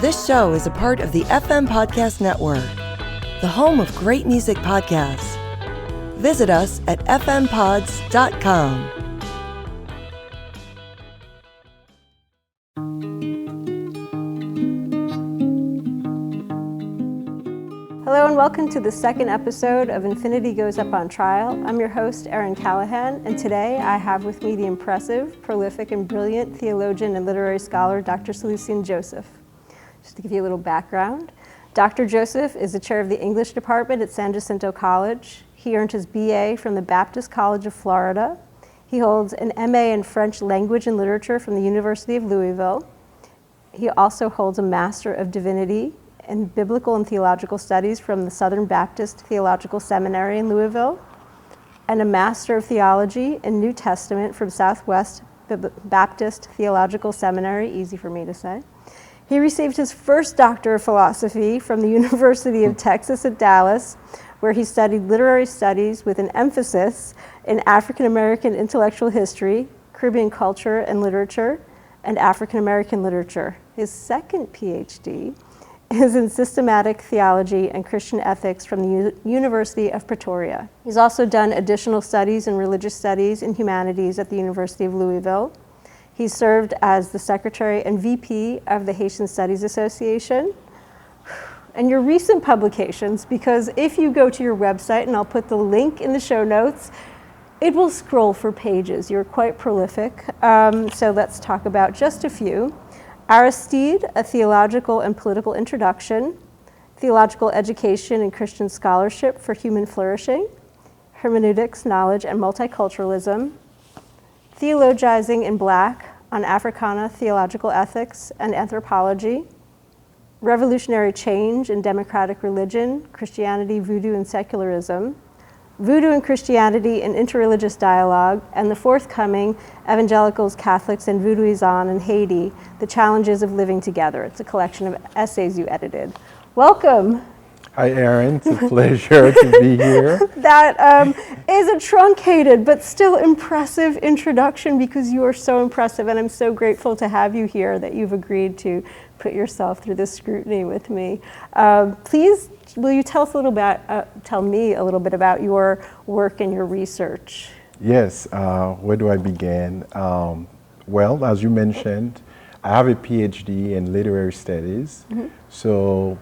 This show is a part of the Th.M Podcast Network, the home of great music podcasts. Visit us at fmpods.com. Hello and welcome to the second episode of Infinity Goes Up on Trial. I'm your host, Erin Callahan, and today I have with me the impressive, prolific, and brilliant theologian and literary scholar, Dr. Celucien Joseph. Just to give you a little background, Dr. Joseph is the chair of the English department at San Jacinto College. He earned his BA from the Baptist College of Florida. He holds an MA in French language and literature from the University of Louisville. He also holds a Master of Divinity in Biblical and Theological Studies from the Southern Baptist Theological Seminary in Louisville, and a Master of Theology in New Testament from Southwestern Baptist Theological Seminary, easy for me to say. He received his first Doctor of Philosophy from the University of Texas at Dallas, where he studied literary studies with an emphasis in African American intellectual history, Caribbean culture and literature, and African American literature. His second Ph.D. is in systematic theology and Christian ethics from the University of Pretoria. He's also done additional studies in religious studies and humanities at the University of Louisville. He served as the secretary and VP of the Haitian Studies Association. And your recent publications, because if you go to your website, and I'll put the link in the show notes, it will scroll for pages. You're quite prolific. So let's talk about just a few. Aristide, a theological and political introduction, theological education and Christian scholarship for human flourishing, hermeneutics, knowledge, and multiculturalism, theologizing in Black on Africana theological ethics and anthropology, revolutionary change in democratic religion, Christianity, Vodou, and Secularism, Vodou and Christianity in interreligious dialogue, and the forthcoming Evangelicals, Catholics, and Vodouisans in Haiti, the challenges of living together. It's a collection of essays you edited. Welcome. Hi, Erin. It's a pleasure to be here. That is a truncated but still impressive introduction because you are so impressive, and I'm so grateful to have you here that you've agreed to put yourself through this scrutiny with me. Please, will you tell me a little bit about your work and your research? Yes. Where do I begin? Well, as you mentioned, I have a PhD in literary studies. Mm-hmm. So,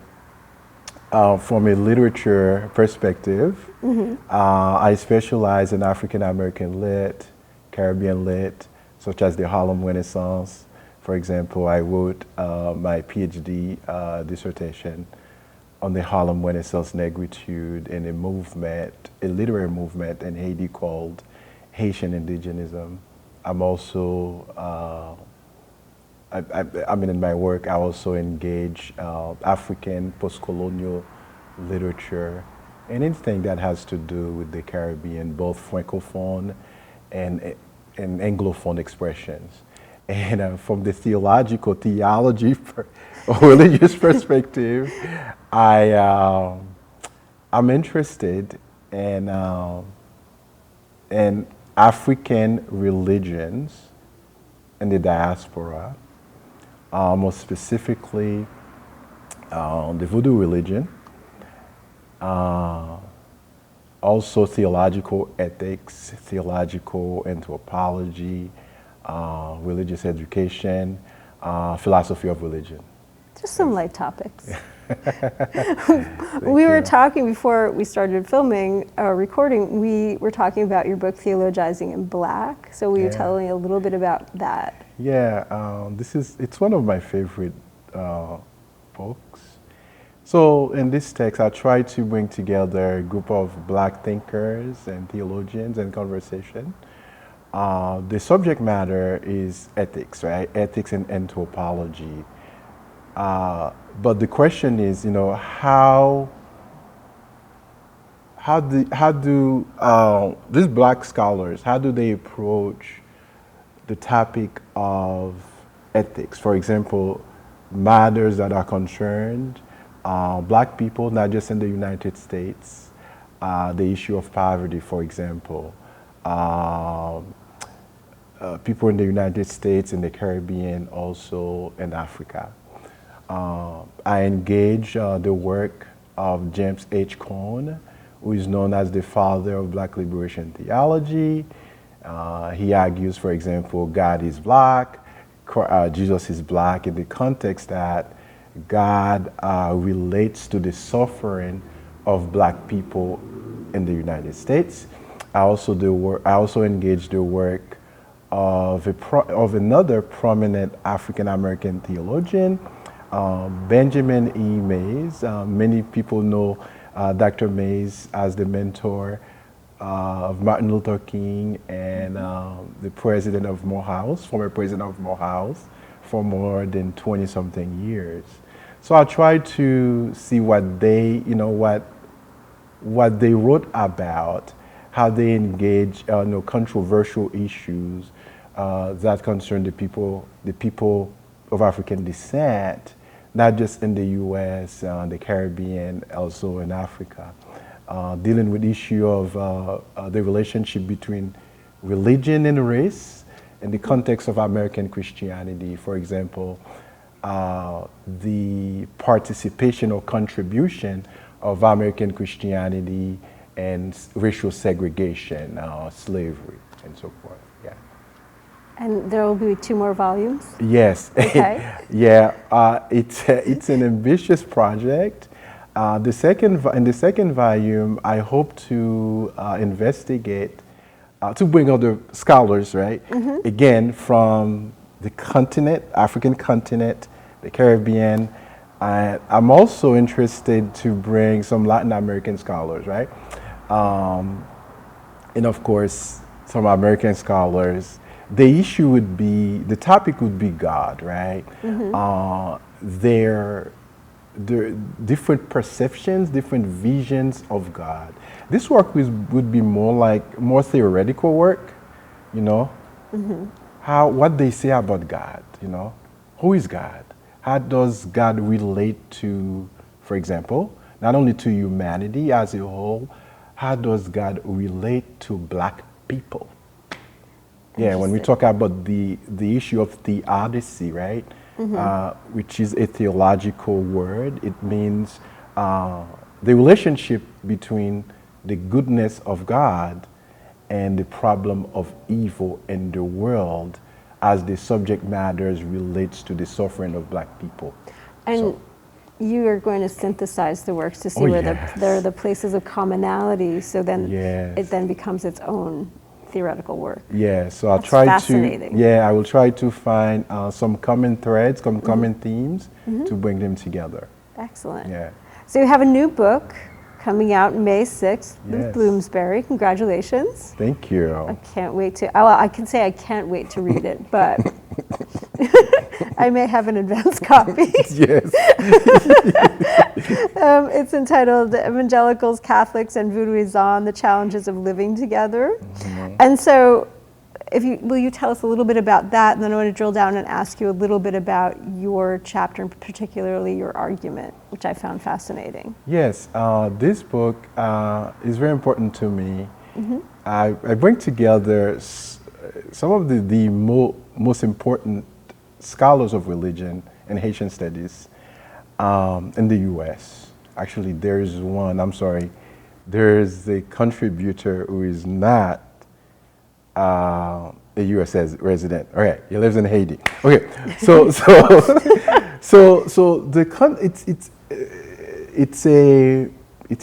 from a literature perspective, mm-hmm. I specialize in African American lit, Caribbean lit, such as the Harlem Renaissance. For example, I wrote my PhD dissertation on the Harlem Renaissance negritude in a literary movement in Haiti called Haitian indigenism. I'm also, in my work, I also engage African post-colonial literature and anything that has to do with the Caribbean, both Francophone and Anglophone expressions. And from the theology or religious perspective, I'm interested in African religions in the diaspora, more specifically the Vodou religion, also theological ethics, theological anthropology, religious education, philosophy of religion. Just some light topics. We were talking before we started recording, we were talking about your book, Theologizing in Black. So will you tell me a little bit about that? Yeah, it's one of my favorite books. So in this text, I try to bring together a group of Black thinkers and theologians in conversation. The subject matter is ethics, right? Ethics and anthropology. But the question is, how do these Black scholars, how do they approach the topic of ethics? For example, matters that are concerned Black people, not just in the United States, the issue of poverty, for example, people in the United States, in the Caribbean, also in Africa. I engage the work of James H. Cone, who is known as the father of Black liberation theology. He argues, for example, God is black, Jesus is black, in the context that God relates to the suffering of black people in the United States. I also engage the work of another prominent African American theologian, Benjamin E. Mays. Many people know Dr. Mays as the mentor of Martin Luther King and the president of Morehouse, former president of Morehouse, for more than 20-something years. So I try to see what they, what they wrote about, how they engage controversial issues that concern the people of African descent, not just in the U.S., the Caribbean, also in Africa. Dealing with the issue of the relationship between religion and race in the context of American Christianity. For example, the participation or contribution of American Christianity and racial segregation, slavery, and so forth. Yeah. And there will be 2 more volumes? Yes. Okay. Yeah. It's an ambitious project. In the second volume, I hope to investigate, to bring other scholars, right? Again, from the continent, African continent, the Caribbean. I'm also interested to bring some Latin American scholars, right? And of course, some American scholars. The topic would be God, right? Their different perceptions, different visions of God. This work would be more theoretical work, what they say about God, who is God? How does God relate to, for example, not only to humanity as a whole, how does God relate to black people? Yeah, when we talk about the issue of theodicy, right? Which is a theological word. It means the relationship between the goodness of God and the problem of evil in the world as the subject matters relates to the suffering of black people. And you are going to synthesize the works to see where there are the places of commonality, so then it then becomes its own theoretical work. Yeah, so I'll That's try fascinating. I will try to find some common threads, some common themes to bring them together. Excellent. Yeah. So you have a new book coming out May 6th with Bloomsbury. Congratulations. Thank you. I can't wait to, well, I can say I can't wait to read it, but I may have an advance copy. Yes. It's entitled Evangelicals, Catholics, and Voodooism, The Challenges of Living Together. And so will you tell us a little bit about that, and then I want to drill down and ask you a little bit about your chapter, and particularly your argument, which I found fascinating. Yes, this book is very important to me. I bring together some of the most important scholars of religion and Haitian studies in the U.S. Actually, there's a contributor who is not a U.S. resident. All right, he lives in Haiti. Okay, it's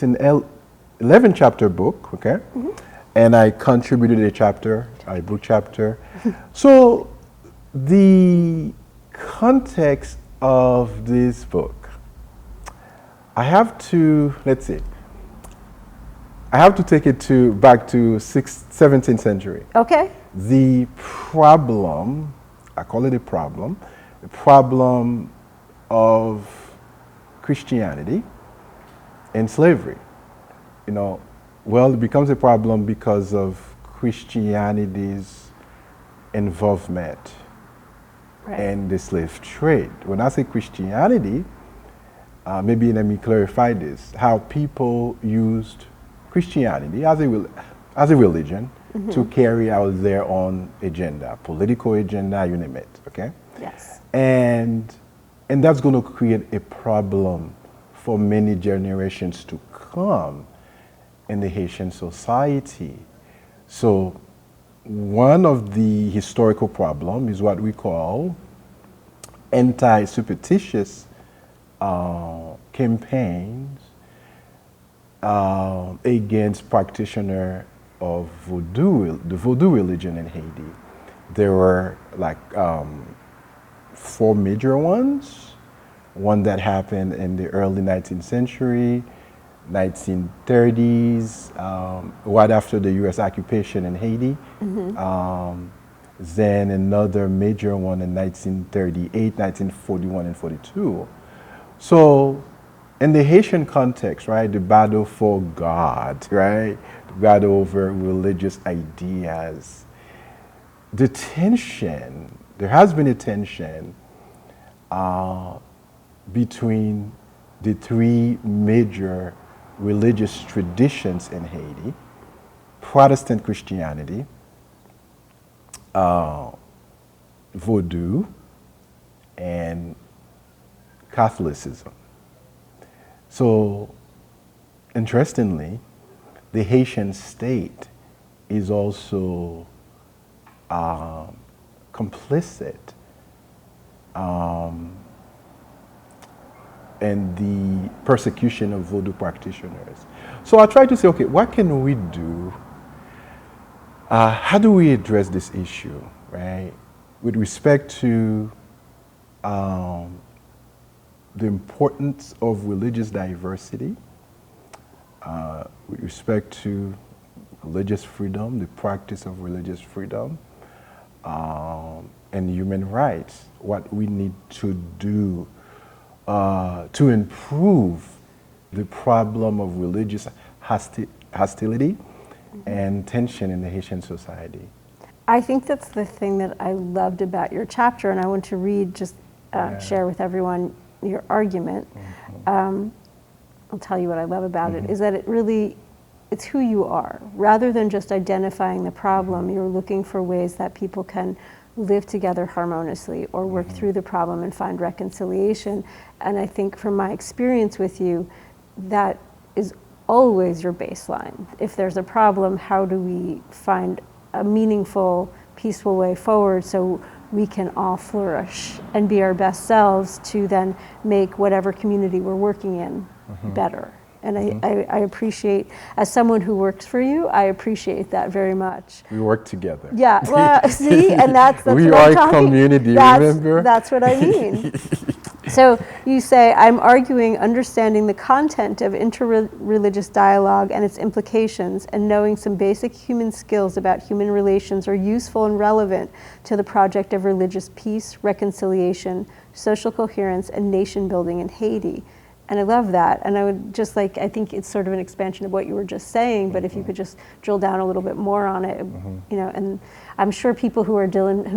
an 11-chapter book. Okay, and I contributed a book chapter. So the context of this book, I have to take it back to 17th century. Okay. The problem, I call it a problem, the problem of Christianity and slavery. It becomes a problem because of Christianity's involvement in the slave trade. When I say Christianity, maybe let me clarify this, how people used Christianity as a religion to carry out their own agenda, political agenda, you name it, okay? Yes. And And that's going to create a problem for many generations to come in the Haitian society. So one of the historical problems is what we call anti-superstitious campaigns against practitioners of the Vodou religion in Haiti. There were like 4 major ones. One that happened in the early 19th century, 1930s, right after the U.S. occupation in Haiti. Then another major one in 1938, 1941, and 42. So in the Haitian context, right, the battle for God, right, the battle over religious ideas, the tension, there has been a tension between the 3 major religious traditions in Haiti: Protestant Christianity, Vodou, and Catholicism. So, interestingly, the Haitian state is also complicit in the persecution of Vodou practitioners. So I try to say, okay, what can we do? How do we address this issue, right? With respect to the importance of religious diversity, with respect to religious freedom, the practice of religious freedom, and human rights, what we need to do to improve the problem of religious hostility and tension in the Haitian society. I think that's the thing that I loved about your chapter, and I want to read, just share with everyone your argument. I'll tell you what I love about it, is that it's who you are. Rather than just identifying the problem, you're looking for ways that people can live together harmoniously or work through the problem and find reconciliation. And I think from my experience with you, that is always your baseline. If there's a problem, how do we find a meaningful, peaceful way forward so we can all flourish and be our best selves to then make whatever community we're working in better. And I appreciate, as someone who works for you, I appreciate that very much. We work together. Yeah, well, see, and that's we what I'm are a talking. community, remember? That's what I mean. So you say, I'm arguing understanding the content of interreligious dialogue and its implications and knowing some basic human skills about human relations are useful and relevant to the project of religious peace, reconciliation, social coherence, and nation building in Haiti. And I love that. And I would just like, I think it's sort of an expansion of what you were just saying, but if you could just drill down a little bit more on it, you know, and I'm sure people who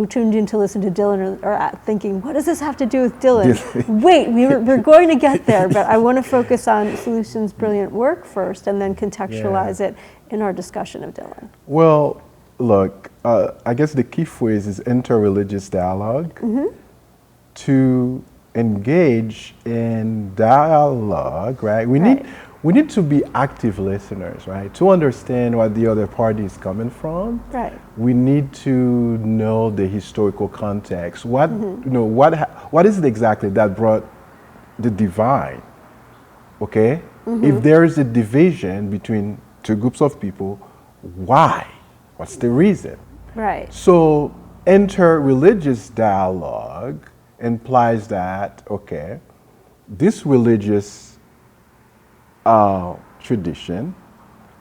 tuned in to listen to Dylan are thinking, what does this have to do with Dylan? Wait, we're going to get there, but I want to focus on Celucien's brilliant work first and then contextualize it in our discussion of Dylan. Well, look, I guess the key phrase is interreligious dialogue. To engage in dialogue, right? We need to be active listeners, right? To understand what the other party is coming from. Right. We need to know the historical context. What you know, what is it exactly that brought the divide? Okay? If there is a division between 2 groups of people, why? What's the reason? Right. So interreligious dialogue implies that, okay, this religious tradition,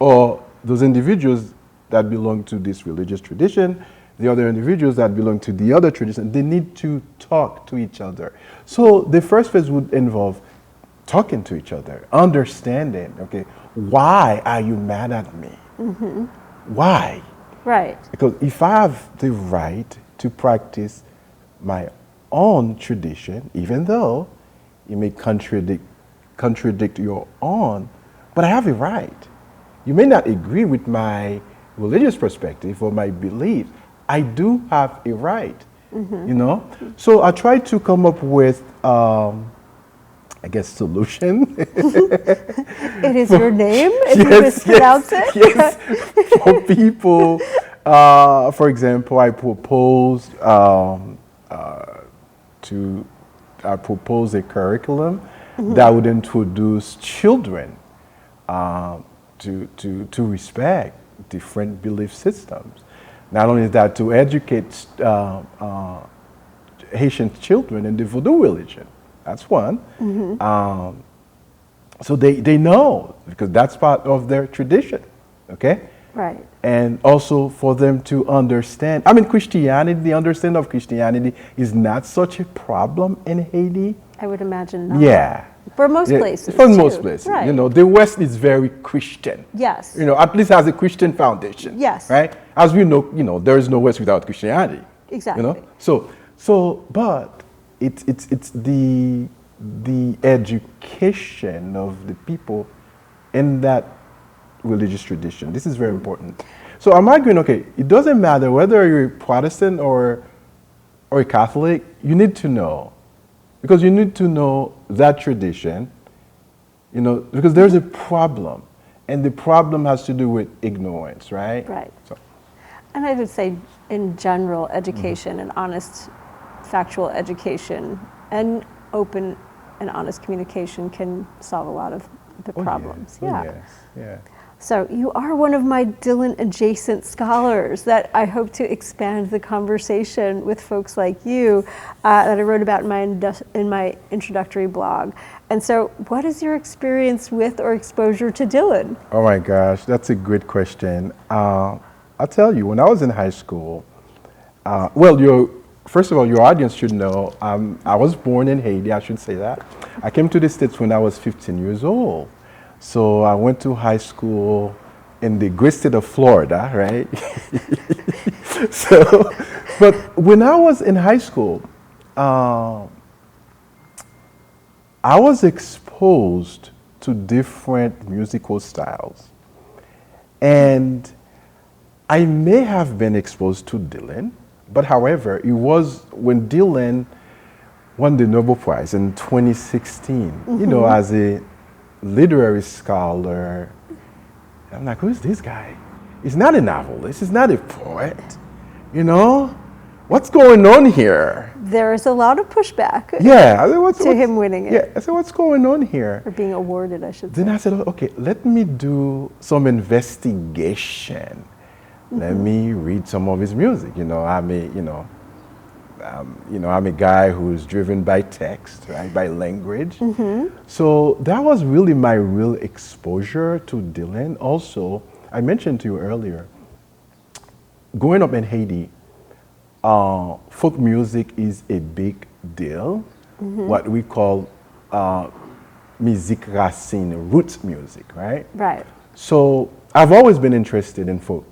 or those individuals that belong to this religious tradition, the other individuals that belong to the other tradition, they need to talk to each other. So the first phase would involve talking to each other, understanding, okay, why are you mad at me? Why? Right. Because if I have the right to practice my own tradition, even though it may contradict your own, but I have a right. You may not agree with my religious perspective or my belief. I do have a right you know? So I tried to come up with, I guess, solution. It is your name, if you mispronounce it? Yes, for people. For example, I proposed a curriculum that would introduce children to respect different belief systems. Not only that, to educate Haitian children in the Vodou religion. That's one. So they know, because that's part of their tradition, okay? Right. And also for them to understand, I mean, Christianity, the understanding of Christianity is not such a problem in Haiti. I would imagine not. Yeah. For most places, For too. most places. Right. You know, the West is very Christian. Yes. You know, at least has a Christian foundation. Yes. Right? As we know, you know, there is no West without Christianity. Exactly. You know? But it's the education of the people in that religious tradition. This is very important. So I'm arguing, okay, it doesn't matter whether you're a Protestant or a Catholic, you need to know. Because you need to know that tradition, you know, because there's a problem. And the problem has to do with ignorance, right? Right. So. And I would say, in general, education and honest, factual education and open and honest communication can solve a lot of the problems. Yeah. Yeah. Oh, yes. Yeah. So you are one of my Dylan adjacent scholars that I hope to expand the conversation with folks like you that I wrote about in my introductory blog. And so what is your experience with or exposure to Dylan? Oh my gosh, that's a great question. I'll tell you, when I was in high school, first of all, your audience should know, I was born in Haiti, I should say that. I came to the States when I was 15 years old. So I went to high school in the great state of Florida, right? But when I was in high school, I was exposed to different musical styles. And I may have been exposed to Dylan, but however, it was when Dylan won the Nobel Prize in 2016, you know, as a literary scholar. I'm like, who's this guy? He's not a novelist, he's not a poet, you know? What's going on here? There is a lot of pushback Yeah. I said, what's him winning it. Yeah, I said, what's going on here? Or being awarded, I should say. Then I said, okay, let me do some investigation. Let me read some of his music. You know, I'm a guy who's driven by text, right, by language. So that was really my real exposure to Dylan. Also, I mentioned to you earlier, growing up in Haiti, folk music is a big deal. What we call musique racine, roots music, right? Right. So I've always been interested in folk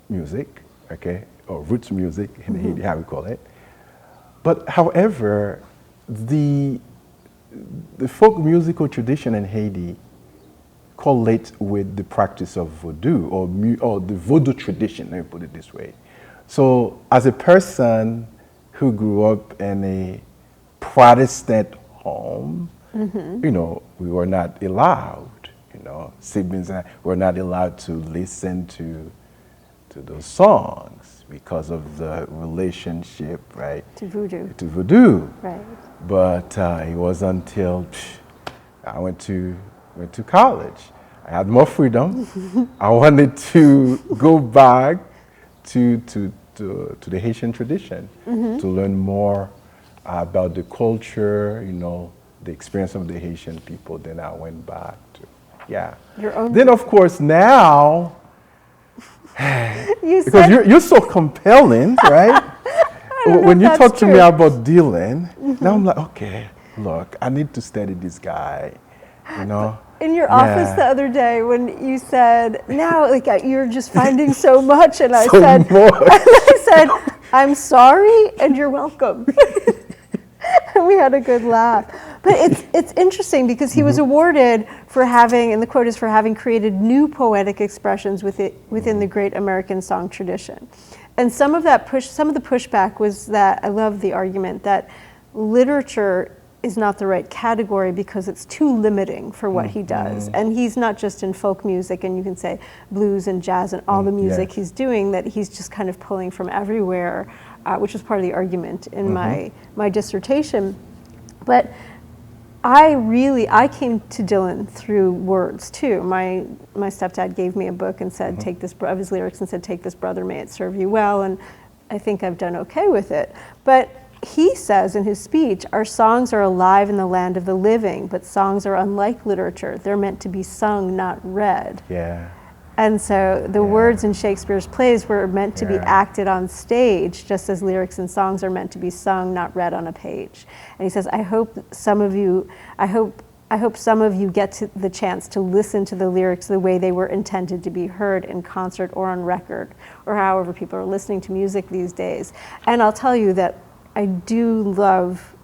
music, okay, or roots music in Haiti, how we call it. But however, the folk musical tradition in Haiti correlates with the practice of Vodou, or the Vodou tradition, let me put it this way. So as a person who grew up in a Protestant home, you know, we were not allowed, you know, siblings and I were not allowed to listen to those songs because of the relationship, right? To Vodou. To Vodou. Right. But it was until I went to college. I had more freedom. I wanted to go back to the Haitian tradition, to learn more about the culture, you know, the experience of the Haitian people. Then I went back to, yeah. Then of course now, because you're so compelling, right? When you talk to me about Dylan, now I'm like, okay, look, I need to study this guy, you know. In your office the other day when you said, now like you're just finding so much, and I said, I'm sorry and you're welcome. And we had a good laugh. But it's interesting because he was awarded for having, and the quote is, for having created new poetic expressions within the great American song tradition. And some of the pushback was that, I love the argument that literature is not the right category because it's too limiting for what he does. And he's not just in folk music, and you can say blues and jazz and all the music he's doing, that he's just kind of pulling from everywhere, which was part of the argument in my dissertation. But I came to Dylan through words too. My stepdad gave me a book and said, take this, of his lyrics, and said, take this, brother, may it serve you well. And I think I've done okay with it. But he says in his speech, our songs are alive in the land of the living, but songs are unlike literature. They're meant to be sung, not read. Yeah. And so the words in Shakespeare's plays were meant to be acted on stage, just as lyrics and songs are meant to be sung, not read on a page. And he says, I hope some of you get the chance to listen to the lyrics the way they were intended to be heard in concert or on record, or however people are listening to music these days. And I'll tell you that I do love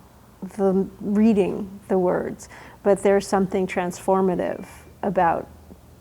reading the words, but there's something transformative about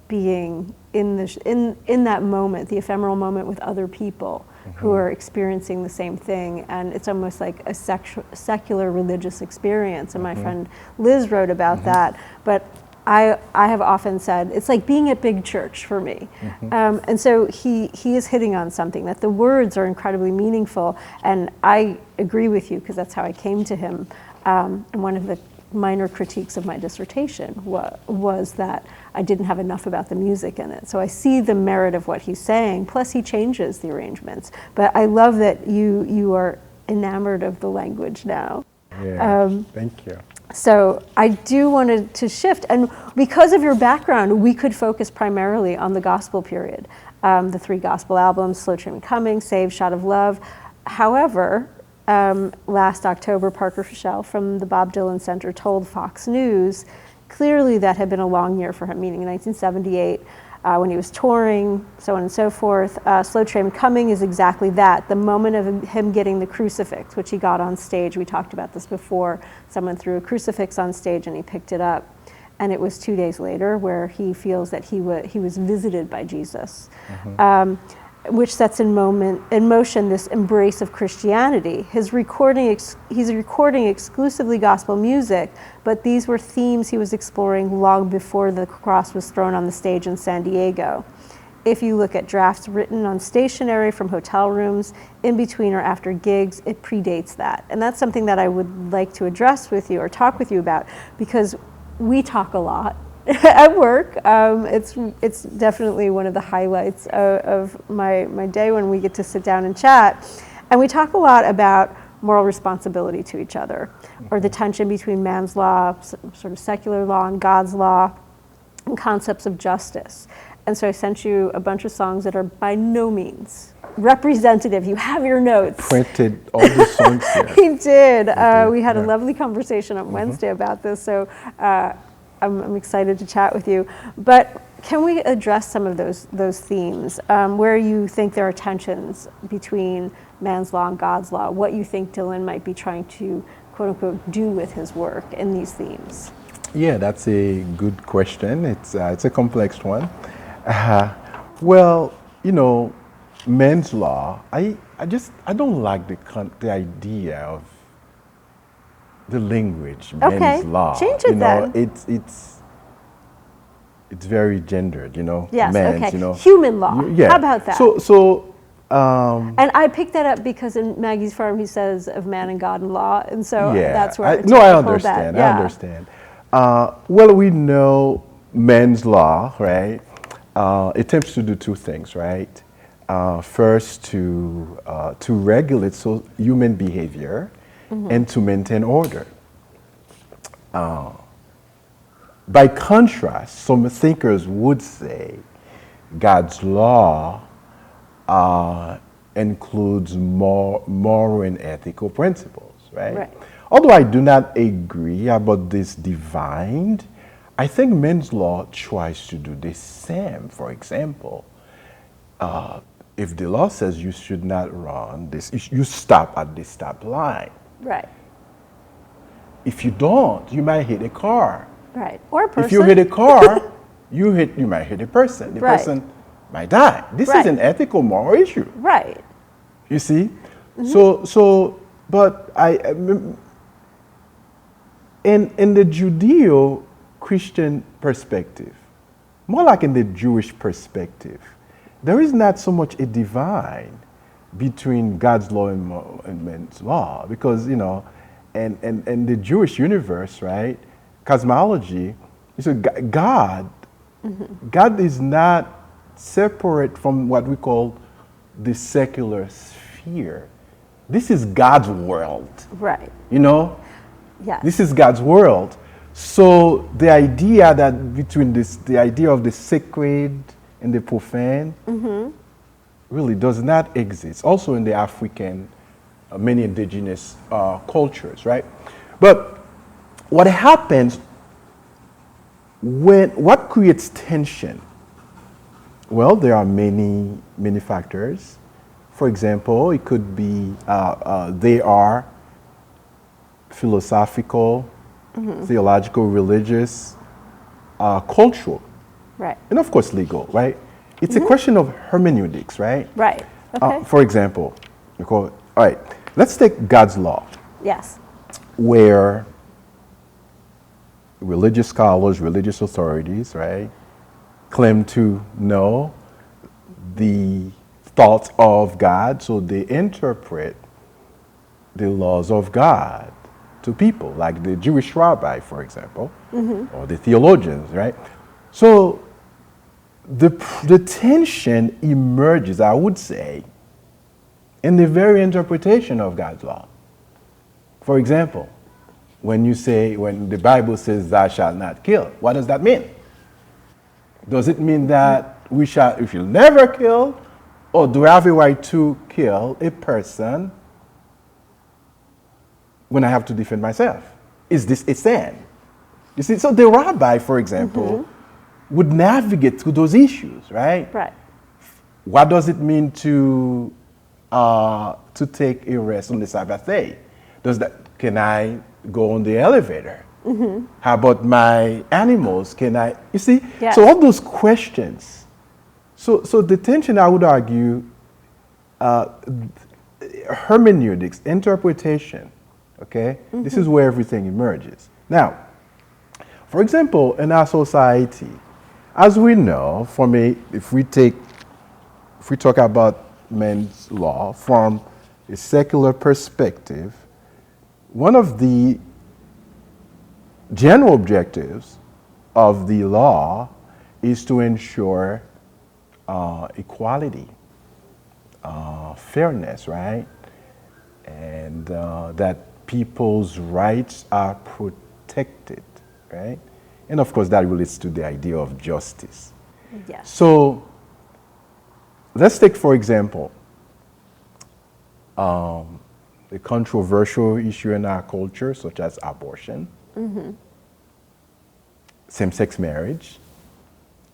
being in that moment, the ephemeral moment with other people who are experiencing the same thing, and it's almost like a secular religious experience. And my friend Liz wrote about that, but I have often said it's like being at big church for me. And so he is hitting on something, that the words are incredibly meaningful, and I agree with you because that's how I came to him. And one of the minor critiques of my dissertation was that I didn't have enough about the music in it. So I see the merit of what he's saying, plus he changes the arrangements. But I love that you are enamored of the language now. Yeah, thank you. So I do want to shift, and because of your background, we could focus primarily on the gospel period. The 3 gospel albums, Slow Train Coming, Save, Shot of Love. However, last October, Parker Fischel from the Bob Dylan Center told Fox News clearly that had been a long year for him, meaning in 1978, when he was touring, so on and so forth. Slow Train Coming is exactly that, the moment of him getting the crucifix, which he got on stage. We talked about this before. Someone threw a crucifix on stage and he picked it up. And it was 2 days later where he feels that he was visited by Jesus. Which sets in motion this embrace of Christianity. He's recording exclusively gospel music, but these were themes he was exploring long before the cross was thrown on the stage in San Diego. If you look at drafts written on stationery from hotel rooms, in between or after gigs, it predates that. And that's something that I would like to address with you or talk with you about, because we talk a lot at work. It's definitely one of the highlights of my day when we get to sit down and chat. And we talk a lot about moral responsibility to each other, or the tension between man's law, sort of secular law, and God's law, and concepts of justice. And so I sent you a bunch of songs that are by no means representative. You have your notes. Printed all the songs here. He did. We had a lovely conversation on Wednesday about this, so I'm excited to chat with you. But can we address some of those themes, where you think there are tensions between man's law and God's law, what you think Dylan might be trying to, quote unquote, do with his work in these themes? Yeah, that's a good question. It's a complex one. Well, men's law, I don't like the idea of the language, men's law. Change it then. It's very gendered, Yes, men's, okay. Human law. Yeah. How about that? And I picked that up because in Maggie's Farm he says of man and God and law, and so that's where I understand. I understand. Well, we know men's law, right? Attempts to do 2 things, right? First, to regulate human behavior, and to maintain order. By contrast, some thinkers would say God's law includes more moral and ethical principles, right? Although I do not agree about this divine, I think men's law tries to do the same. For example, if the law says you should not run this, you stop at the stop line. Right. If you don't, you might hit a car. Right. Or a person. If you hit a car, you might hit a person. The person might die. This is an ethical, moral issue. Right. You see? But in the Judeo-Christian perspective, more like in the Jewish perspective, there is not so much a divide between God's law and man's law, because, and the Jewish universe, right, cosmology, so God is not separate from what we call the secular sphere. This is God's world. Right. Yes. This is God's world. So the idea that between the idea of the sacred and the profane really does not exist. Also in the African, many indigenous cultures, right? But what happens what creates tension? Well, there are many factors. For example, it could be they are philosophical, theological, religious, cultural, right, and of course legal, right? It's a question of hermeneutics, right? Right. Okay. For example, all right, let's take God's law. Yes. Where religious scholars, religious authorities, right, claim to know the thoughts of God, so they interpret the laws of God to people, like the Jewish rabbi, for example, or the theologians, right? So the tension emerges, I would say, in the very interpretation of God's law. For example, when the Bible says thou shalt not kill, what does that mean? Does it mean that we shall never kill, or do I have a right to kill a person when I have to defend myself? Is this a sin? You see, so the rabbi, for example, would navigate through those issues, right? Right. What does it mean to take a rest on the Sabbath day? Can I go on the elevator? How about my animals? You see? Yes. So all those questions. So the tension, I would argue, hermeneutics, interpretation, okay? This is where everything emerges. Now, for example, in our society, as we know, if we talk about men's law from a secular perspective, one of the general objectives of the law is to ensure equality, fairness, right? And that people's rights are protected, right? And of course, that relates to the idea of justice. Yes. So let's take, for example, a controversial issue in our culture, such as abortion, same-sex marriage,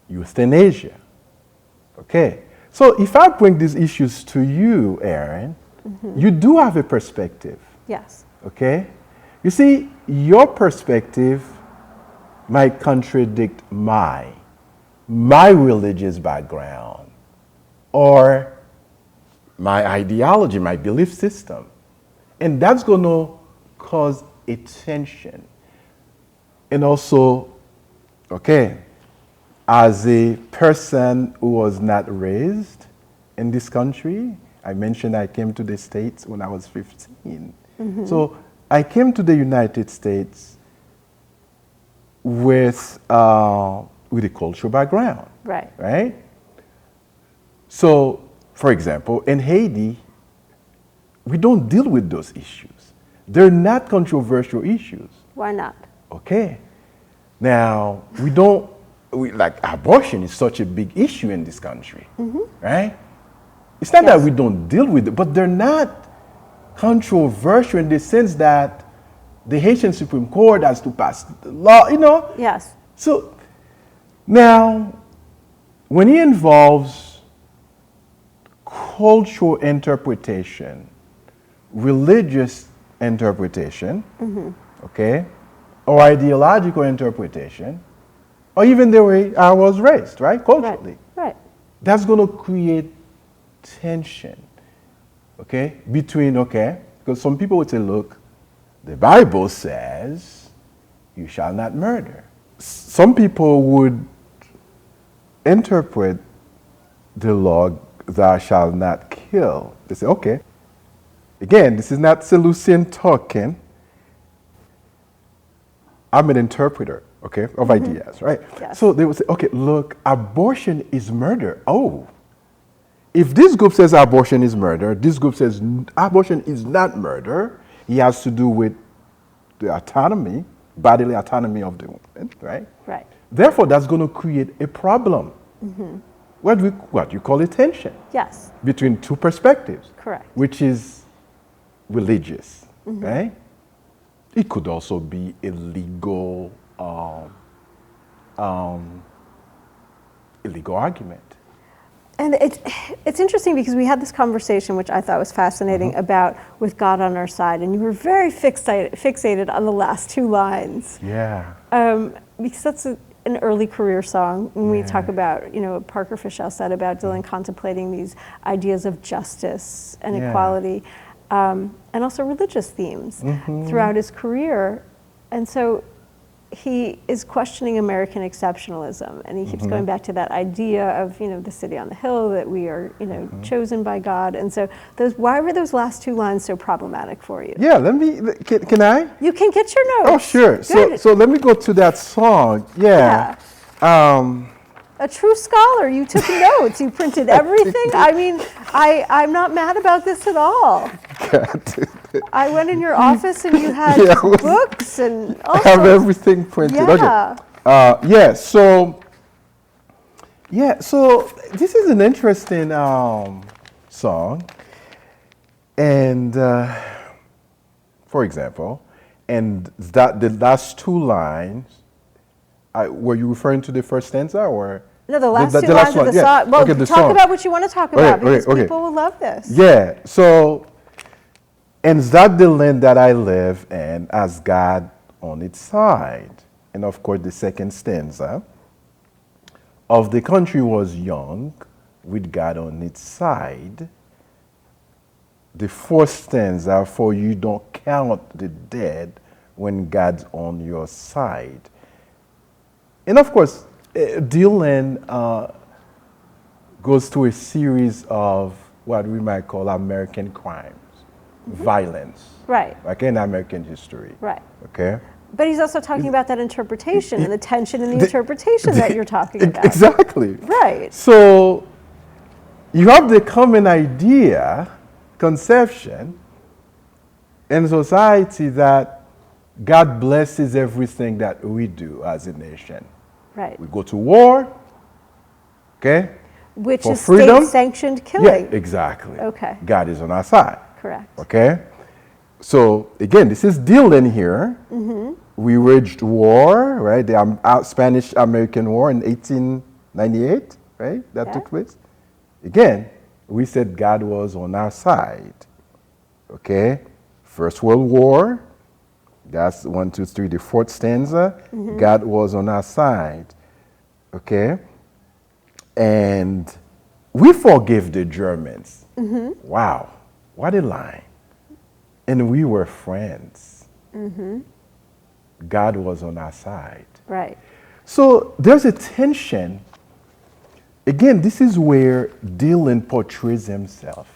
euthanasia. Okay, so if I bring these issues to you, Aaron, you do have a perspective. Yes. Okay, you see, your perspective might contradict my religious background, or my ideology, my belief system. And that's going to cause a tension. And also, okay, as a person who was not raised in this country, I mentioned I came to the States when I was 15. So I came to the United States with a cultural background. Right. Right? So, for example, in Haiti, we don't deal with those issues. They're not controversial issues. Why not? Okay. Now, like abortion is such a big issue in this country, right? It's not that we don't deal with it, but they're not controversial in the sense that the Haitian Supreme Court has to pass the law, Yes. So now, when it involves cultural interpretation, religious interpretation, okay, or ideological interpretation, or even the way I was raised, right, culturally. Right. That's going to create tension. okay, between, okay, because some people would say, look, the Bible says you shall not murder. Some people would interpret the law, thou shalt not kill. They say, okay, again, this is not Celucien talking. I'm an interpreter, okay, of ideas, right? Yes. So they would say, okay, look, abortion is murder. Oh, if this group says abortion is murder, this group says abortion is not murder, it has to do with the autonomy, bodily autonomy of the woman, right? Right. Therefore, that's going to create a problem. What you call a tension Yes. between two perspectives. Correct. Which is religious, right? It could also be a legal, illegal argument. And it's interesting because we had this conversation, which I thought was fascinating, about with God on our side, and you were very fixated on the last two lines. Yeah. Because that's an early career song. When we talk about, what Parker Fischel said about Dylan contemplating these ideas of justice and equality, and also religious themes throughout his career. And so he is questioning American exceptionalism, and he keeps going back to that idea of, the city on the hill, that we are, chosen by God. And so why were those last two lines so problematic for you? Yeah, can I? You can get your notes. Oh, sure. So let me go to that song. Yeah. A true scholar, you took notes, you printed everything. I mean, I'm not mad about this at all. I went in your office and you had books and all I have everything printed. Yeah. Okay. So this is an interesting song. And for example, and that the last two lines, were you referring to the first stanza or? No, the last two lines of the song. Well, okay, talk about what you want to talk about, because people will love this. Yeah, so, and that the land that I live in has God on its side. And of course, the second stanza of the country was young with God on its side. The fourth stanza, for you don't count the dead when God's on your side. And of course, Dylan goes through a series of what we might call American crimes, violence. Right. Okay, in American history. Right. Okay. But he's also talking about that interpretation and the tension in the interpretation that you're talking about. Exactly. Right. So you have the common idea, conception, in society that God blesses everything that we do as a nation. Right. We go to war, okay? Which for is freedom. state-sanctioned killing. Yeah, exactly. Okay. God is on our side. Correct. Okay? So, again, this is Dylan here. We waged war, right? The Spanish-American War in 1898, right? That took place. Again, we said God was on our side. Okay? First World War. That's 1, 2, 3, the fourth stanza. God was on our side. Okay? And we forgave the Germans. Wow, what a line. And we were friends. God was on our side. Right. So there's a tension. Again, this is where Dylan portrays himself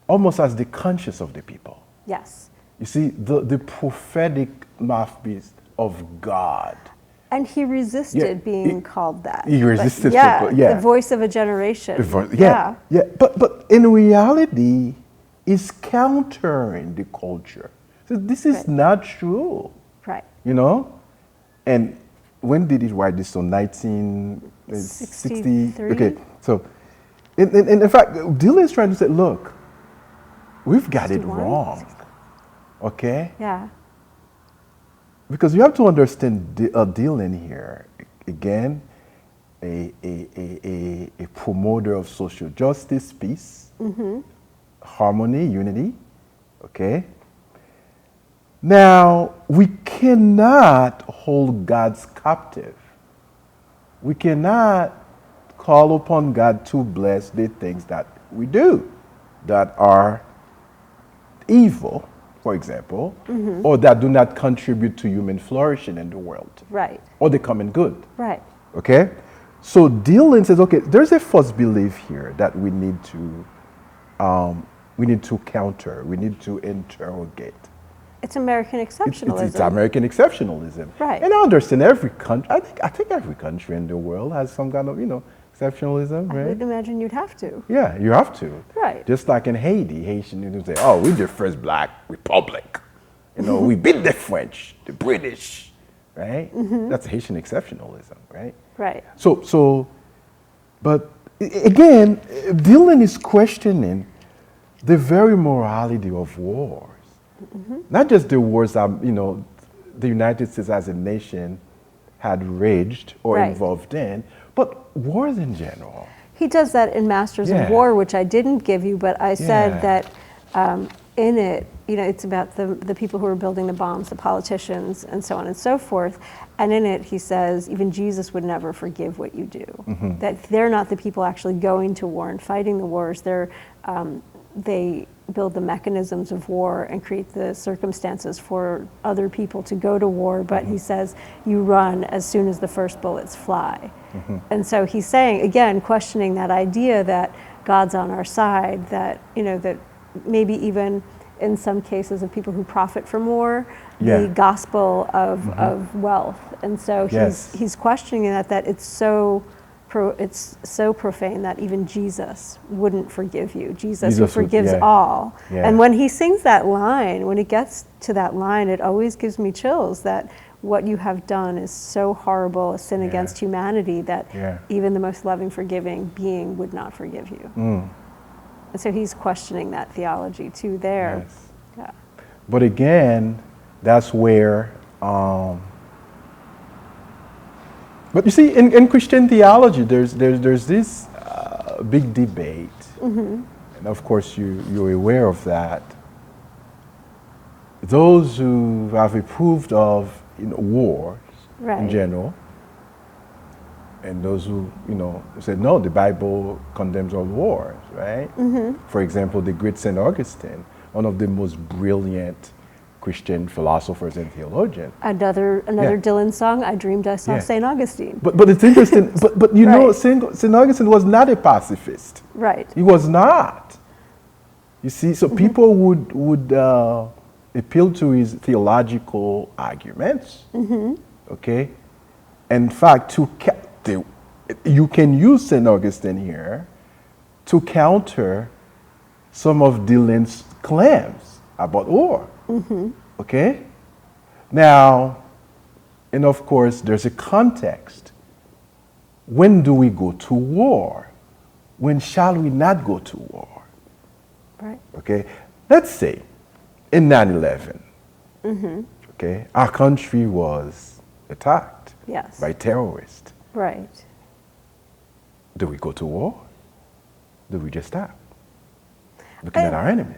almost as the conscience of the people. Yes. You see, the prophetic mouthpiece of God. And he resisted being called that. He resisted. The voice of a generation. But in reality, it's countering the culture. So this is not true. Right. You know? And when did he write this? So 1963? Okay. So, in fact, Dylan is trying to say, look, we've got it wrong. Okay? Yeah. Because you have to understand Dylan here, again, a promoter of social justice, peace, harmony, unity, okay? Now, we cannot hold God's captive. We cannot call upon God to bless the things that we do. that are evil, for example, or that do not contribute to human flourishing in the world. Right. Or the common good. Right. Okay? So Dillon says, okay, there's a false belief here that we need to counter, we need to interrogate. It's American exceptionalism. It's American exceptionalism. Right. And I understand every country, I think every country in the world has some kind of, exceptionalism, right? I would imagine you'd have to. Yeah, you have to. Right. Just like in Haiti, Haitians say, oh, we're the first black republic. We beat the French, the British, right? That's Haitian exceptionalism, right? Right. But again, Dillon is questioning the very morality of wars. Not just the wars that, the United States as a nation had waged or involved in, but wars in general. He does that in Masters of War, which I didn't give you, but I said that in it, it's about the people who are building the bombs, the politicians, and so on and so forth. And in it, he says, even Jesus would never forgive what you do. That they're not the people actually going to war and fighting the wars. They build the mechanisms of war and create the circumstances for other people to go to war. But he says, you run as soon as the first bullets fly. And so he's saying, again, questioning that idea that God's on our side, that, that maybe even in some cases of people who profit from war, the gospel of wealth. And so he's questioning that it's so profane that even Jesus wouldn't forgive you. Jesus who forgives all. And when he sings that line, when it gets to that line, it always gives me chills that what you have done is so horrible, a sin against humanity, that even the most loving, forgiving being would not forgive you. And so he's questioning that theology too there. Yeah. But again, that's where, but you see, in Christian theology, there's this big debate, and of course you're aware of that. Those who have approved of wars in general, and those who said no, the Bible condemns all wars, right? For example, the great St. Augustine, one of the most brilliant Christian philosophers and theologians. Another Dylan song, I Dreamed I Saw St. Augustine. But it's interesting, but St. Augustine was not a pacifist. Right. He was not. You see, so people would appeal to his theological arguments, okay? In fact, you can use St. Augustine here to counter some of Dylan's claims about war. Okay? Now, and of course, there's a context. When do we go to war? When shall we not go to war? Right. Okay? Let's say in 9/11, okay, our country was attacked by terrorists. Right. Do we go to war? Do we just stop looking at our enemies?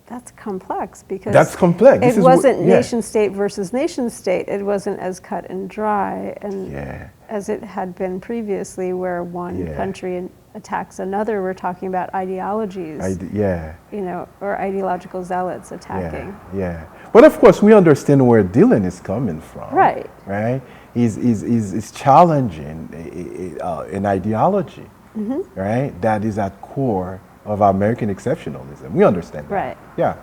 That's complex because This it wasn't nation state versus nation state. It wasn't as cut and dry as it had been previously, where one country attacks another. We're talking about ideologies, or ideological zealots attacking. But of course, we understand where Dylan is coming from. Right. Right. He's challenging an ideology, right? That is at core of American exceptionalism. We understand that. Right. Yeah.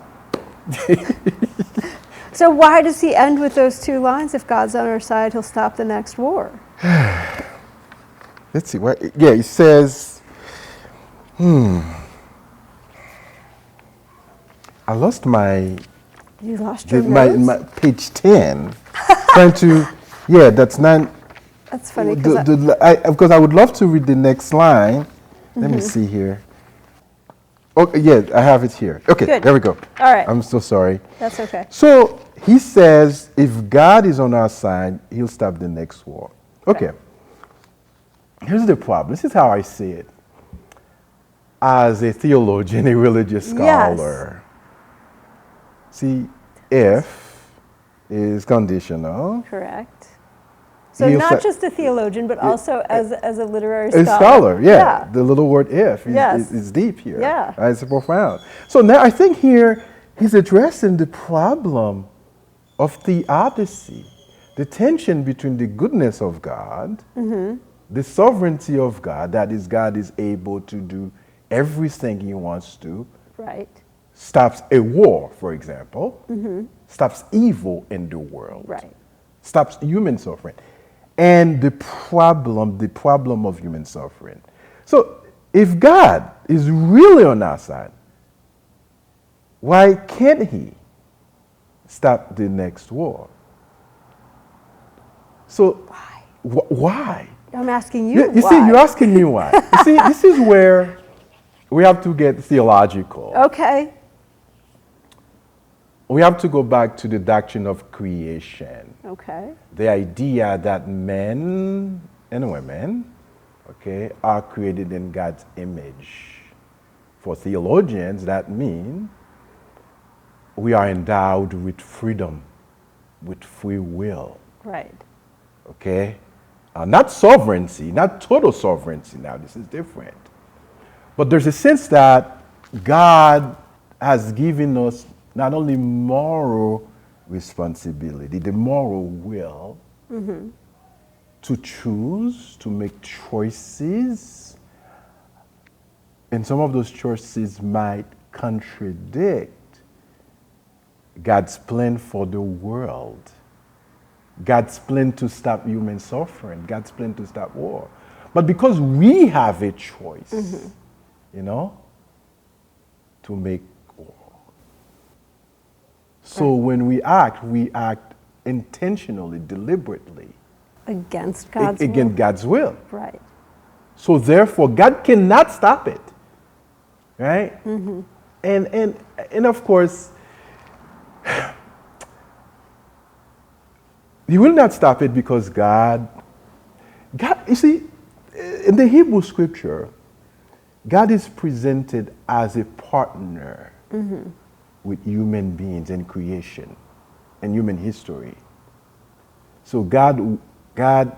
So why does he end with those two lines? If God's on our side, he'll stop the next war. Let's see. He says, I lost my... You lost your notes? My page 10. Trying to... that's 9... That's funny. Because I would love to read the next line. Let me see here. Okay, I have it here. Okay, Good. There we go. All right. I'm so sorry. That's okay. So he says, if God is on our side, he'll stop the next war. Okay. Right. Here's the problem. This is how I see it. As a theologian, a religious scholar. See, if is conditional. Correct. So not just a theologian, but also as a literary scholar. A scholar, yeah. The little word "if" is deep here. Yeah. Right? It's profound. So now I think here he's addressing the problem of theodicy, the tension between the goodness of God, the sovereignty of God, that is, God is able to do everything he wants to. Right. Stops a war, for example, stops evil in the world, Right. stops human suffering, and the problem of human suffering. So if God is really on our side, why can't he stop the next war? So why? I'm asking you. You see, you're asking me why. You see, this is where we have to get theological. Okay. We have to go back to the doctrine of creation. Okay. The idea that men and women, okay, are created in God's image. For theologians, that means we are endowed with freedom, with free will. Right. Okay? Not sovereignty, not total sovereignty now, this is different. But there's a sense that God has given us not only moral responsibility, the moral will to choose, to make choices. And some of those choices might contradict God's plan for the world, God's plan to stop human suffering, God's plan to stop war. But because we have a choice, you know, to make war. So when we act intentionally, deliberately. Against God's will. Against God's will. Right. So therefore, God cannot stop it. Right? And of course, He will not stop it because God, you see, in the Hebrew scripture, God is presented as a partner with human beings in creation and human history. So God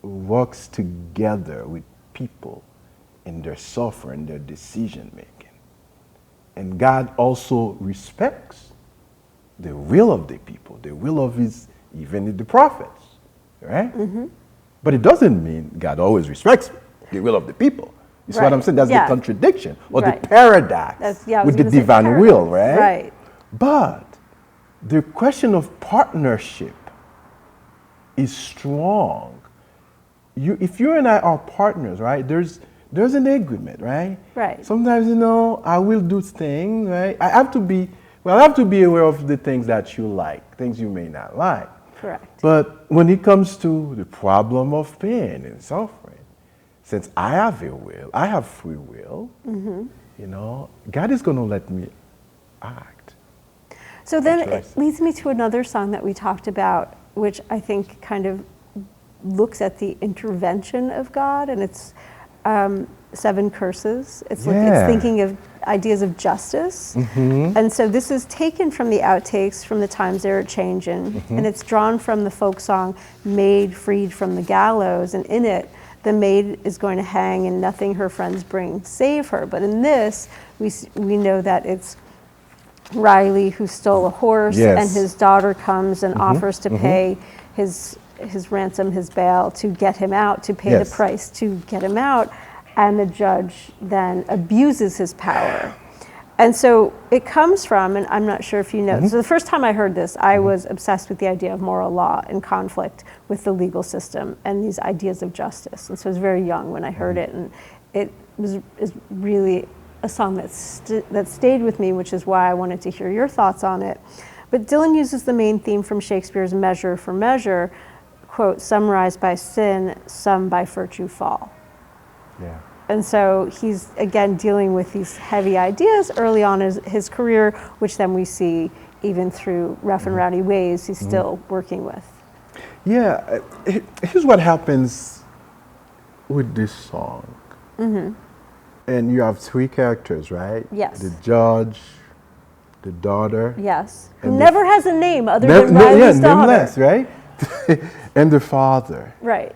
works together with people in their suffering, their decision making. And God also respects the will of the people, the will of even the prophets, right? But it doesn't mean God always respects the will of the people. You see what I'm saying? That's the contradiction or the paradox with the divine will, right? Right. But the question of partnership is strong. If you and I are partners, right? There's an agreement, right? Right. Sometimes, I will do things, right? I have to be aware of the things that you like, things you may not like. Correct. But when it comes to the problem of pain and suffering, since I have a will, I have free will, God is going to let me act. So then it leads me to another song that we talked about, which I think kind of looks at the intervention of God, and it's Seven Curses. It's thinking of ideas of justice. And so this is taken from the outtakes from The Times They Are Changing, and it's drawn from the folk song Maid Freed from the Gallows, and in it the maid is going to hang and nothing her friends bring save her. But in this we know that it's Riley who stole a horse, and his daughter comes and offers to pay his ransom, his bail, to get him out, to pay the price to get him out. And the judge then abuses his power. And so it comes from, and I'm not sure if you know, so the first time I heard this, I was obsessed with the idea of moral law in conflict with the legal system and these ideas of justice. And so I was very young when I heard it, and it is really a song that stayed with me, which is why I wanted to hear your thoughts on it. But Dylan uses the main theme from Shakespeare's Measure for Measure, quote, "Some rise by sin, some by virtue fall." Yeah. And so he's, again, dealing with these heavy ideas early on in his career, which then we see even through Rough and Rowdy Ways he's still working with. Yeah, here's what happens with this song. And you have three characters, right? Yes. The judge, the daughter. Yes. Who never has a name other than Riley's daughter. Nameless, right? and the Father. Right.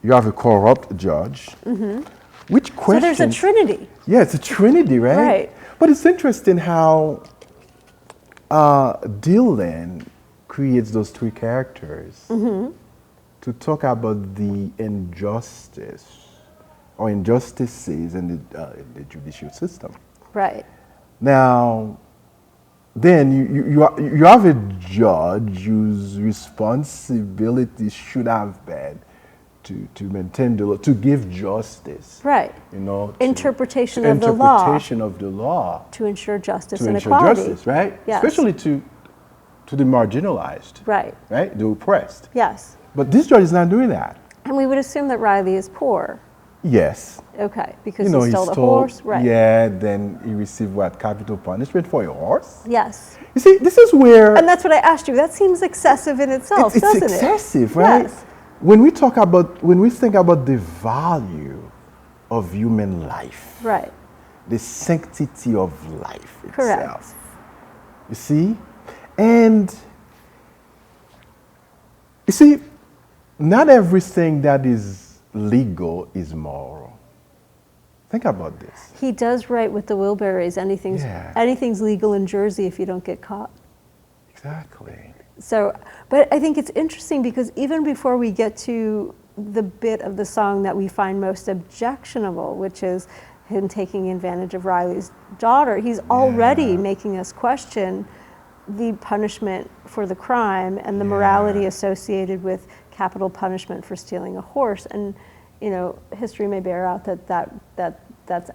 You have a corrupt judge. Which question? So there's a trinity. Yeah, it's a trinity, right? Right. But it's interesting how Dylan creates those three characters to talk about the injustice or injustices in the judicial system. Right. Now, then you have a judge whose responsibility should have been to maintain the law, to give justice. Right. You know, interpretation of the law. Interpretation of the law. To ensure justice To and ensure equality. justice, right? Yes. Especially to the marginalized. Right. Right? The oppressed. Yes. But this judge is not doing that. And we would assume that Riley is poor. Yes. Okay, because You know, he stole he the stole, horse. Right. Yeah, then he received what? Capital punishment for a horse? Yes. You see, this is where And that's what I asked you. That seems excessive in itself, it's doesn't it? excessive, right? Yes. When we think about the value of human life, Right. the sanctity of life itself. Correct. You see? And you see, not everything that is legal is moral. Think about this. He does right with the Wilburys. Anything's legal in Jersey if you don't get caught. Exactly. So, but I think it's interesting because even before we get to the bit of the song that we find most objectionable, which is him taking advantage of Riley's daughter, he's already making us question the punishment for the crime and the morality associated with capital punishment for stealing a horse. And, you know, history may bear out that's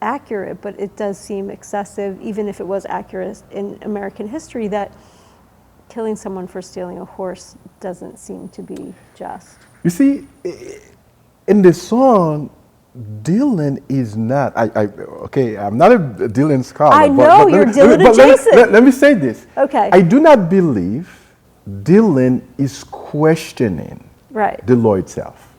accurate, but it does seem excessive, even if it was accurate in American history, that killing someone for stealing a horse doesn't seem to be just. You see, in the song, Dylan is not. I'm not a Dylan scholar. I know, you're Dylan adjacent. Let me say this. Okay. I do not believe Dylan is questioning the law itself.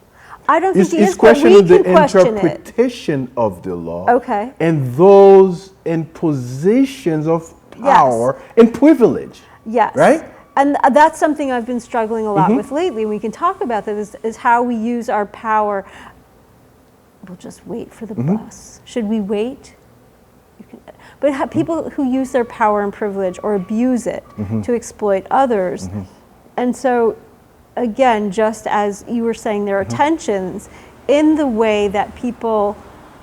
I don't think he He's is, but we questioning the can question it. interpretation of the law. Okay. And those in positions of power and privilege. Yes. Right? And that's something I've been struggling a lot with lately. We can talk about that, is how we use our power. We'll just wait for the bus. Should we wait? But people who use their power and privilege or abuse it to exploit others. And so, again, just as you were saying, there are tensions in the way that people,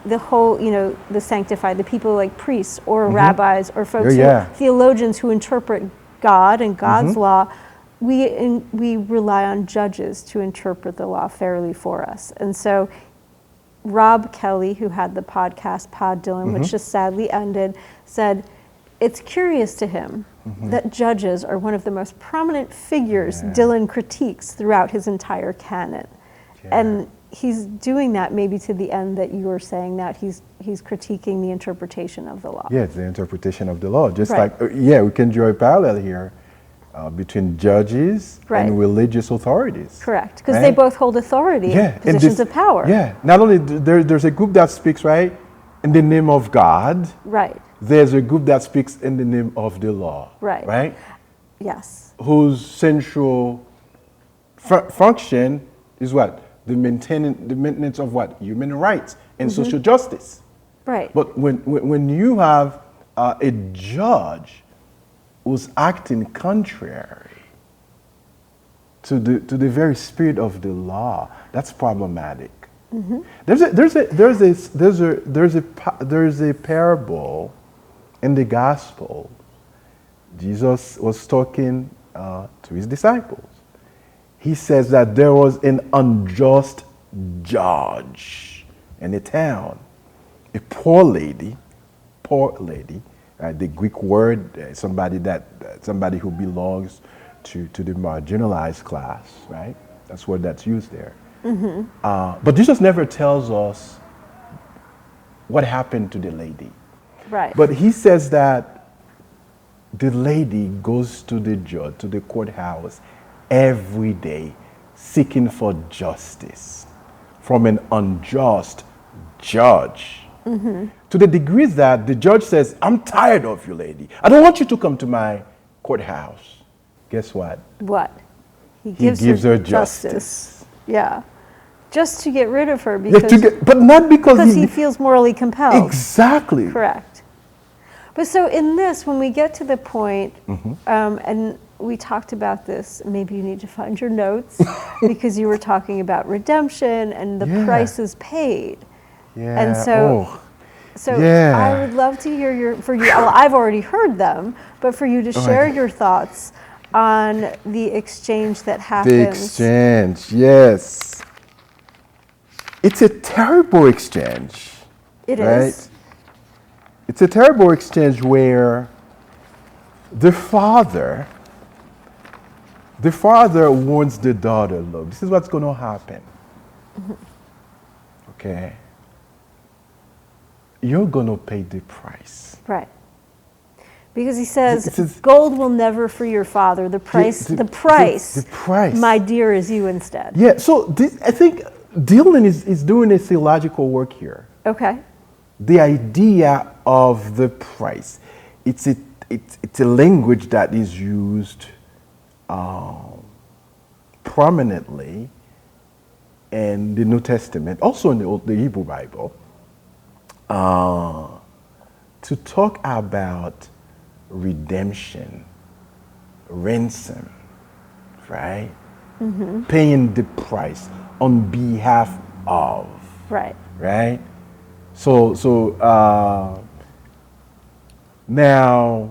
the whole, you know, the sanctified, the people like priests or rabbis or folks, theologians who interpret God and God's law, we rely on judges to interpret the law fairly for us. And so Rob Kelly, who had the podcast Pod Dylan, which just sadly ended, said it's curious to him that judges are one of the most prominent figures Dylan critiques throughout his entire canon. And he's doing that maybe to the end that you were saying, that he's critiquing the interpretation of the law. Yeah, it's the interpretation of the law. Just like, we can draw a parallel here between judges and religious authorities. Correct, because they both hold authority in positions of power. Yeah, not only there's a group that speaks, right, in the name of God. Right. There's a group that speaks in the name of the law. Right. Right? Yes. Whose central function is what? The maintenance of what? Human rights and social justice. Right. But when you have a judge who's acting contrary to the very spirit of the law, that's problematic. There's a parable in the gospel. Jesus was talking to his disciples. He says that there was an unjust judge in a town, a poor lady, the Greek word, somebody who belongs to the marginalized class, right? That's word that's used there. But Jesus never tells us what happened to the lady. Right. But he says that the lady goes to the judge, to the courthouse every day, seeking for justice from an unjust judge. To the degree that the judge says, I'm tired of you, lady. I don't want you to come to my courthouse. Guess what? What? He gives her justice. Yeah. Just to get rid of her but not because he feels morally compelled. Exactly. Correct. But so in this, when we get to the point, and we talked about this, maybe you need to find your notes, because you were talking about redemption and the prices paid. Yeah. And so I would love to hear well, I've already heard them, but for you to share your thoughts on the exchange that happens. The exchange, yes. It's a terrible exchange. It is. It's a terrible exchange where the father warns the daughter, look, this is what's going to happen. Okay? You're going to pay the price. Right. Because he says, gold will never free your father. The price, my dear, is you instead. Yeah, so I think Dylan is doing a theological work here. Okay. The idea of the price. It's a language that is used prominently in the New Testament, also in the Hebrew Bible, to talk about redemption, ransom, right? Paying the price on behalf of. Right. Right? So now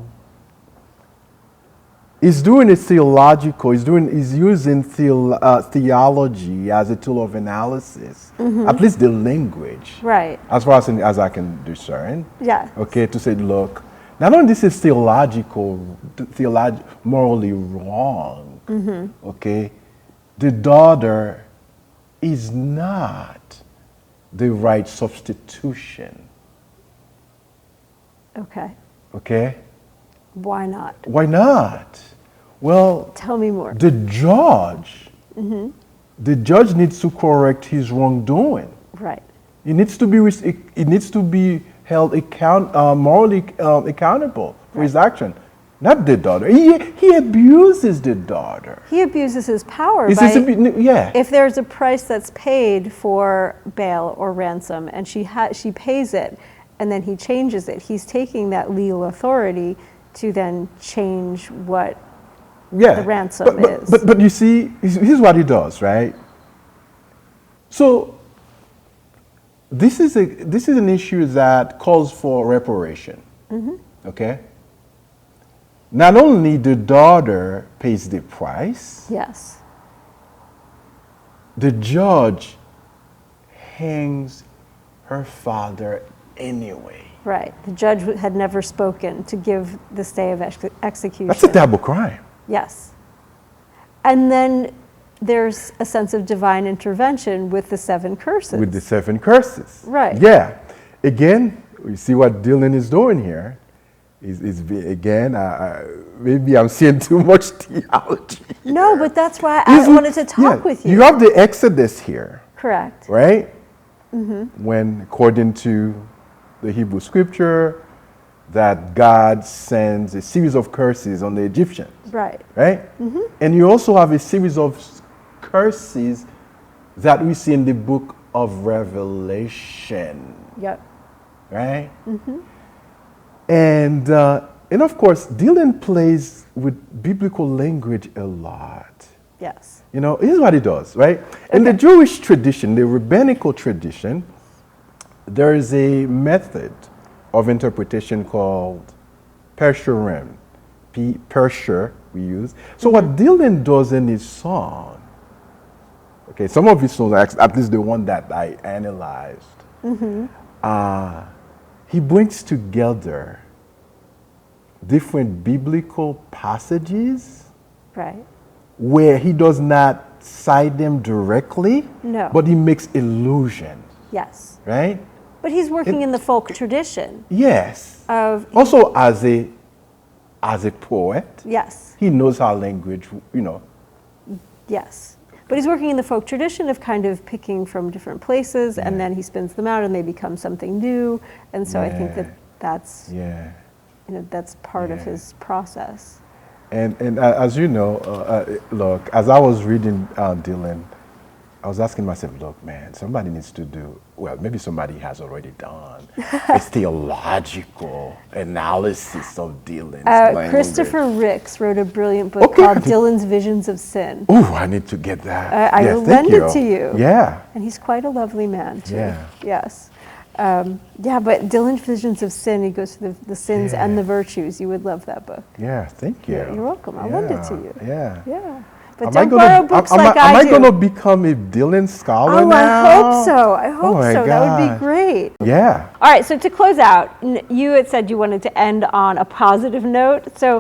he's doing a theological, he's using theology as a tool of analysis, at least the language. Right. As far as I can discern. Yeah. Okay, to say, look, not only this is morally wrong, okay, the daughter is not the right substitution. Okay. Okay? Why not? Why not? Well, tell me more. The judge needs to correct his wrongdoing. Right. He needs to be held morally accountable for his action. Not the daughter. He abuses the daughter. He abuses his power if there's a price that's paid for bail or ransom and she pays it and then he changes it, he's taking that legal authority to then change what the ransom is. But you see, here's what he does, right? So this is an issue that calls for reparation. Okay? Not only the daughter pays the price. Yes. The judge hangs her father anyway. Right. The judge had never spoken to give the stay of execution. That's a double crime. Yes. And then there's a sense of divine intervention with the 7 curses. With the 7 curses. Right. Yeah. Again, we see what Dylan is doing here. Maybe I'm seeing too much theology here. No, but that's why I wanted to talk with you. You have the Exodus here. Correct. Right? When, according to the Hebrew scripture, that God sends a series of curses on the Egyptians. Right. Right? And you also have a series of curses that we see in the book of Revelation. Yep. Right? And of course, Dylan plays with biblical language a lot. Yes. You know, here's what he does, right? Okay. In the Jewish tradition, the rabbinical tradition, there is a method of interpretation called Peshurim. Pesher we use. So what Dylan does in his song, okay, some of his songs, at least the one that I analyzed, he brings together different biblical passages, right, where he does not cite them directly, but he makes allusions. Yes. Right? But he's working in the folk tradition. Yes. Also as a poet. Yes. He knows how language, you know. Yes. But he's working in the folk tradition of kind of picking from different places, and then he spins them out and they become something new. And so I think that's that's part of his process. And as you know, look, as I was reading Dylan, I was asking myself, look, man, somebody needs to do, well, maybe somebody has already done a theological analysis of Dylan's language. Christopher Ricks wrote a brilliant book called Dylan's Visions of Sin. Oh, I need to get that. I will lend it to you. Yeah. And he's quite a lovely man, too. Yeah. Yes. But Dylan's Visions of Sin, he goes through the sins and the virtues. You would love that book. Yeah, thank you. Yeah, you're welcome. I'll lend it to you. Yeah. Yeah. But don't borrow books like I do. Am I going to become a Dylan scholar now? I hope so. I hope so. That would be great. Yeah. All right, so to close out, you had said you wanted to end on a positive note. So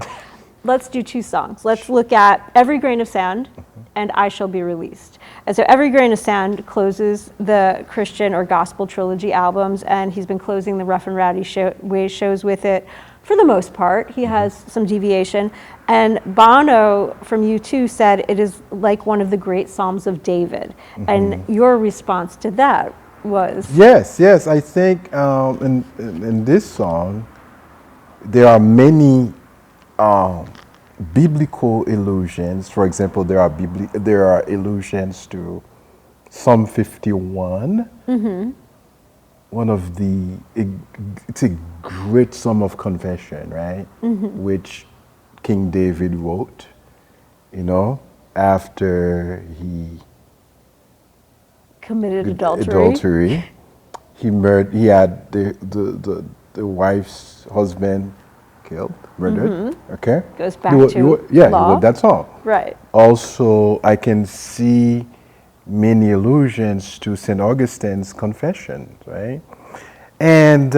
let's do two songs. Let's look at Every Grain of Sand and I Shall Be Released. And so Every Grain of Sand closes the Christian or Gospel Trilogy albums, and he's been closing the Rough and Rowdy shows with it for the most part. He has some deviation. And Bono from U2 said it is like one of the great Psalms of David. And your response to that was? Yes. I think in this song, there are many biblical allusions. For example, there are allusions to Psalm 51. One of it's a great psalm of confession, right? Which King David wrote, after he committed adultery. He had the wife's husband killed, murdered. Okay, goes back to law. He wrote that song. Right. Also, I can see many allusions to St. Augustine's Confession, right? And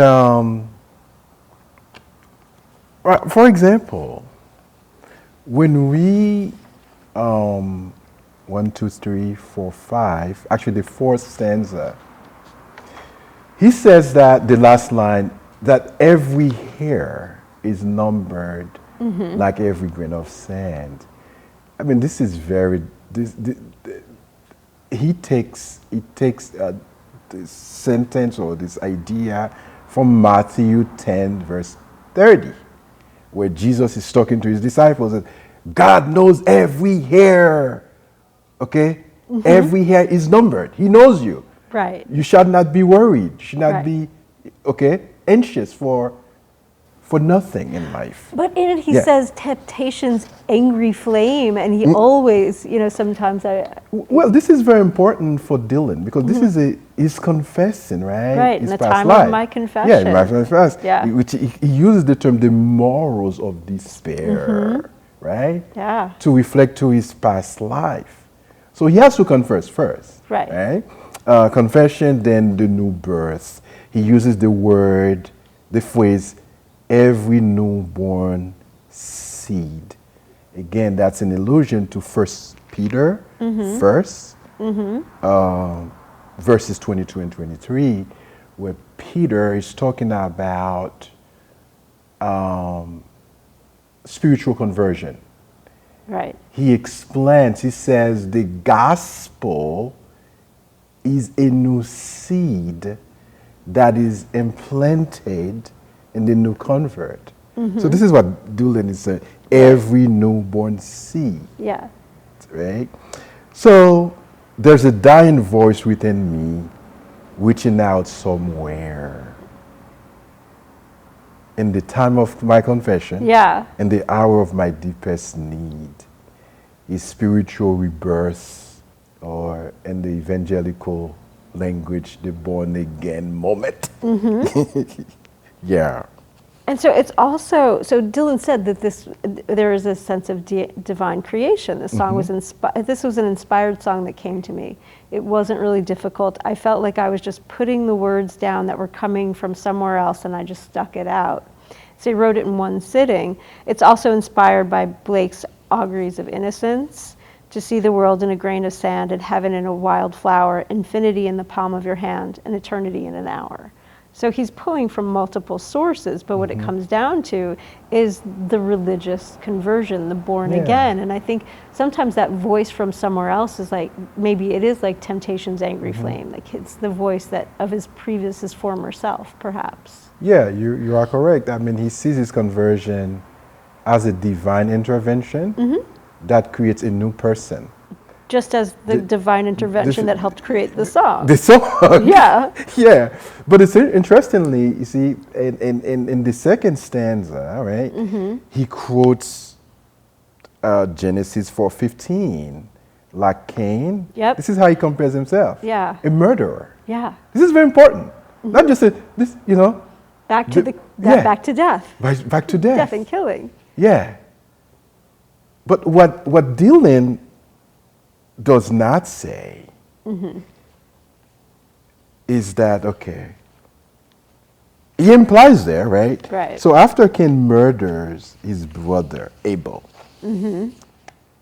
for example, when we 1, 2, 3, 4, 5, actually the fourth stanza, he says that the last line, that every hair is numbered like every grain of sand. I mean, this is very. He takes this sentence or this idea from Matthew 10, verse 30, where Jesus is talking to his disciples and God knows every hair. Okay? Every hair is numbered. He knows you. Right. You should not be worried. You should not be anxious for nothing in life. But in it he says temptation's angry flame, and he always, sometimes Well, this is very important for Dylan because this is he's confessing, right? Right, in the time of my confession. Yeah, in my confession. Yeah. Which he uses the term the morals of despair, right? Yeah. To reflect to his past life. So he has to confess first. Right. Confession, then the new birth. He uses the phrase, every newborn seed. Again, that's an allusion to 1 Peter, verses 22 and 23, where Peter is talking about spiritual conversion. Right. He explains, he says, the gospel is a new seed that is implanted in the new convert. So this is what Dylan is saying, every newborn seed. Yeah. Right? So there's a dying voice within me reaching out somewhere. In the time of my confession, in the hour of my deepest need, is spiritual rebirth, or in the evangelical language, the born again moment. Yeah. And so it's also, so Dylan said that there is a sense of divine creation. This song was this was an inspired song that came to me. It wasn't really difficult. I felt like I was just putting the words down that were coming from somewhere else, and I just stuck it out. So he wrote it in one sitting. It's also inspired by Blake's Auguries of Innocence, to see the world in a grain of sand and heaven in a wild flower, infinity in the palm of your hand, and eternity in an hour. So he's pulling from multiple sources, but what it comes down to is the religious conversion, the born again. And I think sometimes that voice from somewhere else is like, maybe it is like temptation's angry flame, like it's the voice of his former self, perhaps. Yeah, you are correct. I mean, he sees his conversion as a divine intervention that creates a new person. Just as the divine intervention that helped create the song. The song. Yeah. Yeah. But it's interestingly, you see, in the second stanza, right, he quotes Genesis 4:15, like Cain. Yep. This is how he compares himself. Yeah. A murderer. Yeah. This is very important. Not just this, you know. Back to back to death. Back to death. Death and killing. Yeah. But what Dylan does not say is that, okay, he implies there, right? Right. So after Cain murders his brother Abel,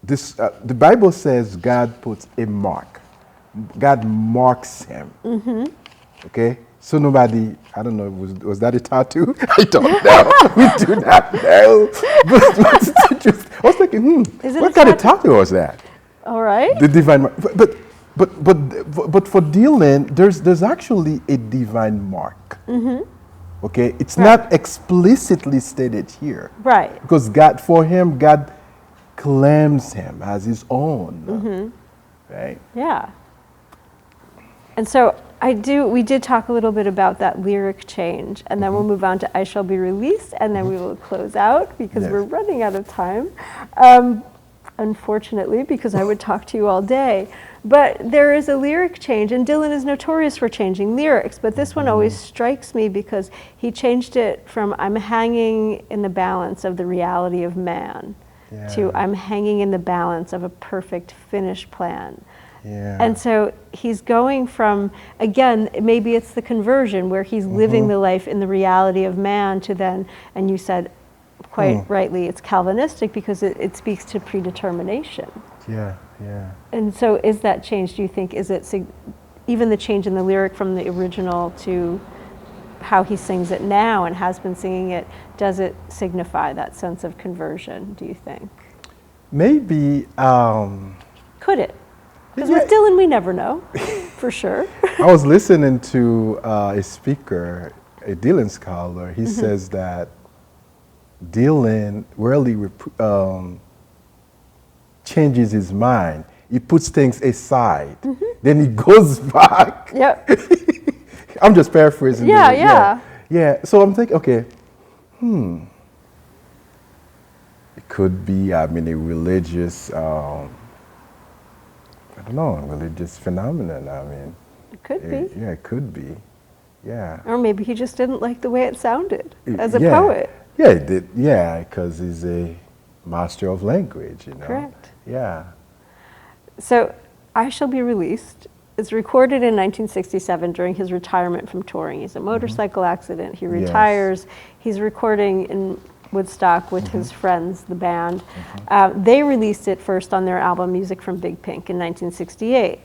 this the Bible says God puts a mark. God marks him. Okay? So nobody, I don't know, was that a tattoo? I don't know. We do not know. But it's interesting. I was thinking, what kind of tattoo was that? All right. The divine mark. But for Dylan, there's actually a divine mark. Okay? It's not explicitly stated here. Right. Because for him, God claims him as his own. Right? Yeah. And so we did talk a little bit about that lyric change, and then we'll move on to I Shall Be Released, and then we will close out because we're running out of time. Unfortunately, because I would talk to you all day. But there is a lyric change, and Dylan is notorious for changing lyrics, but this one always strikes me because he changed it from I'm hanging in the balance of the reality of man to I'm hanging in the balance of a perfect finished plan. Yeah. And so he's going from, again, maybe it's the conversion where he's living the life in the reality of man to then, and you said quite rightly, it's Calvinistic because it speaks to predetermination. Yeah, yeah. And so is that change, do you think, is it even the change in the lyric from the original to how he sings it now and has been singing it, does it signify that sense of conversion, do you think? Maybe. Could it? Because with Dylan, we never know, for sure. I was listening to a speaker, a Dylan scholar. He says that Dylan rarely changes his mind. He puts things aside. Then he goes back. Yep. I'm just paraphrasing. Yeah. So I'm thinking, okay, it could be, a religious, I don't know, religious phenomenon. It could be. Yeah, it could be. Yeah. Or maybe he just didn't like the way it sounded as a poet. Yeah, he did. Yeah, because he's a master of language, you know. Correct. Yeah. So, I Shall Be Released is recorded in 1967 during his retirement from touring. He's a motorcycle accident. He retires. He's recording in Woodstock with his friends, the band. They released it first on their album Music from Big Pink in 1968.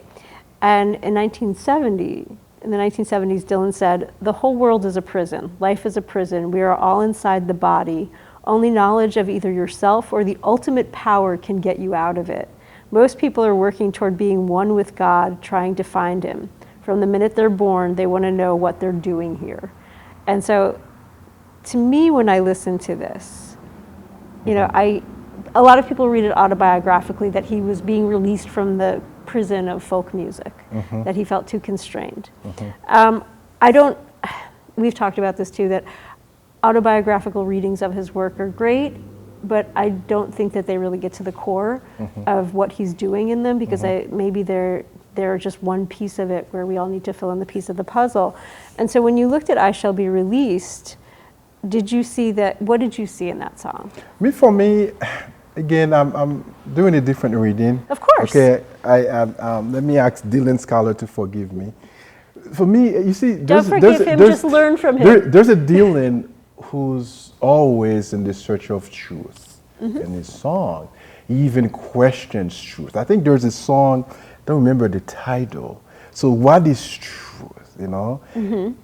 And in the 1970s, Dylan said, "The whole world is a prison. Life is a prison. We are all inside the body. Only knowledge of either yourself or the ultimate power can get you out of it. Most people are working toward being one with God, trying to find him. From the minute they're born, they want to know what they're doing here." And so, to me, when I listen to this, you know, a lot of people read it autobiographically that he was being released from the prison of folk music, that he felt too constrained. We've talked about this too, that autobiographical readings of his work are great, but I don't think that they really get to the core of what he's doing in them, because maybe they're just one piece of it where we all need to fill in the piece of the puzzle. And so when you looked at I Shall Be Released, did you see that? What did you see in that song? For me, again, I'm doing a different reading. Of course. Okay, let me ask Dylan Scholar to forgive me. For me, you see, don't forgive him. Just learn from him. There's a Dylan who's always in the search of truth in his song. He even questions truth. I think there's a song. I don't remember the title. So, what is truth? You know,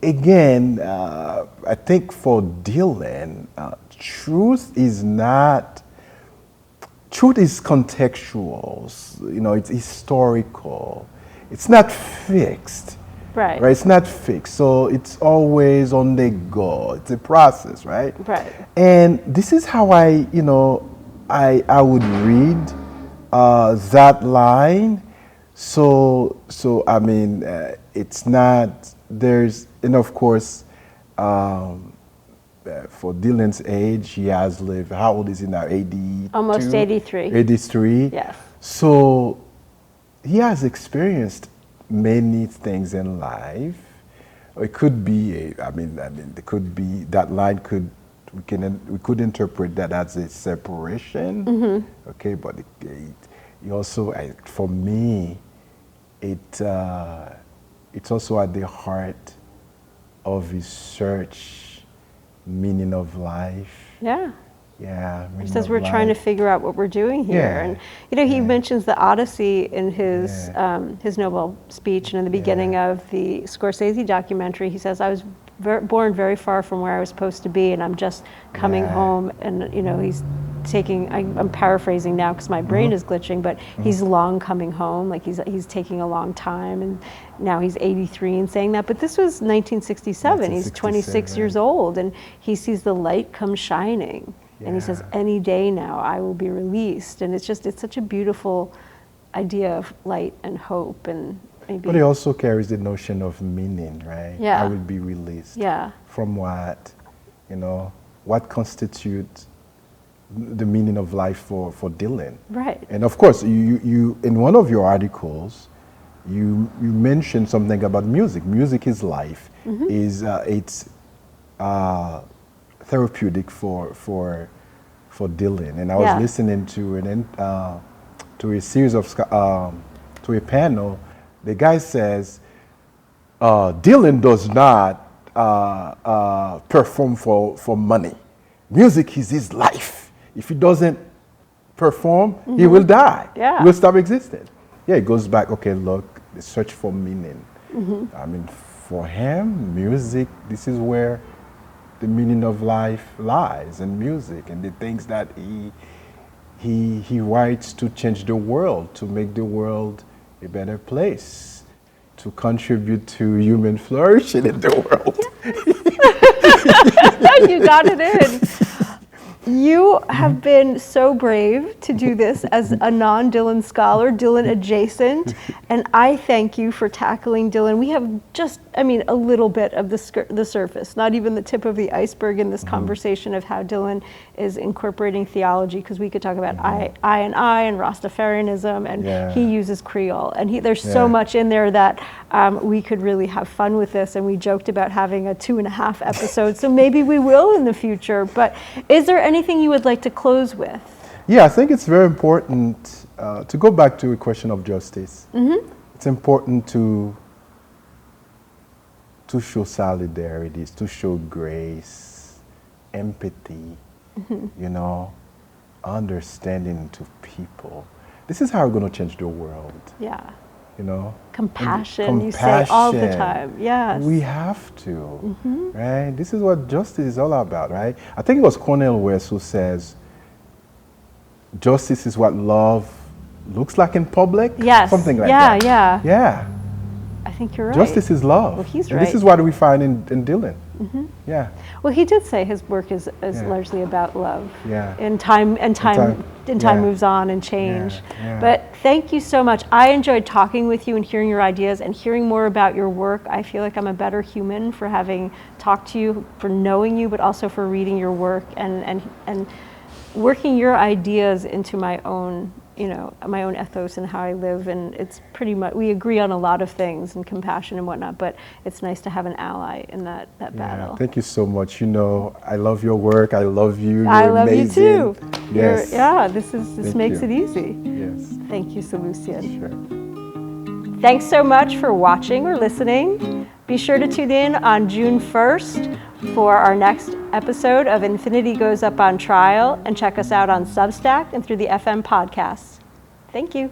again, I think for Dylan, truth is contextual. You know, it's historical. It's not fixed. Right. It's not fixed. So it's always on the go. It's a process, right? Right. And this is how I would read that line. So I mean, it's not, there's, and of course, for Dylan's age, he has lived, how old is he now, 82? Almost 83. 83? Yes. So he has experienced many things in life. It could be, it could be, that line could, we could interpret that as a separation, okay, but it also, for me, it's also at the heart of his search, meaning of life. Yeah. Yeah. He says we're trying to figure out what we're doing here. Yeah. And, he mentions the Odyssey in his Nobel speech, and in the beginning of the Scorsese documentary, he says, I was born very far from where I was supposed to be, and I'm just coming home. And, he's taking, I'm paraphrasing now because my brain is glitching, but he's long coming home, like he's taking a long time, and now he's 83 and saying that. But this was 1967. He's 26 years old, and he sees the light come shining. And he says, any day now I will be released. And it's such a beautiful idea of light and hope. And maybe. But he also carries the notion of meaning, right? Yeah. I will be released. Yeah. From what? What constitutes the meaning of life for Dylan? Right. And of course, you in one of your articles, you mentioned something about music. Music is life. It's therapeutic for Dylan, and I was listening to to a series of to a panel. The guy says Dylan does not perform for money. Music is his life. If he doesn't perform, he will die. Yeah. He will stop existing. Yeah, it goes back. Okay, look, the search for meaning. I mean, for him, music. This is where the meaning of life lies in music, and the things that he writes to change the world, to make the world a better place, to contribute to human flourishing in the world. You got it in. You have been so brave to do this as a non-Dylan scholar, Dylan adjacent, and I thank you for tackling Dylan. We have just, a little bit of the surface, not even the tip of the iceberg in this conversation of how Dylan is incorporating theology, because we could talk about I and Rastafarianism, and he uses Creole, and there's so much in there that we could really have fun with this, and we joked about having a 2.5 episode, so maybe we will in the future. But is there anything you would like to close with? Yeah, I think it's very important to go back to a question of justice. It's important to show solidarity, to show grace, empathy, understanding to people. This is how we're going to change the world. Yeah. Compassion, you say all the time. Yes. We have to, right? This is what justice is all about, right? I think it was Cornel West who says, justice is what love looks like in public. Yes. Something like that. Yeah. I think you're right. Justice is love. Well, he's and right. This is what we find in Dylan. Yeah. Well, he did say his work is largely about love. Yeah. And time moves on and change. Yeah. But thank you so much. I enjoyed talking with you and hearing your ideas and hearing more about your work. I feel like I'm a better human for having talked to you, for knowing you, but also for reading your work and working your ideas into my own ethos and how I live. And it's pretty much, we agree on a lot of things and compassion and whatnot, but it's nice to have an ally in that battle. Thank you so much. I love your work. I love you. I love amazing. You too. Yes. This makes it easy. Yes. Thank you, Celucien. Sure. Thanks so much for watching or listening. Be sure to tune in on June 1st for our next episode of Infinity Goes Up on Trial, and check us out on Substack and through the FM podcasts. Thank you.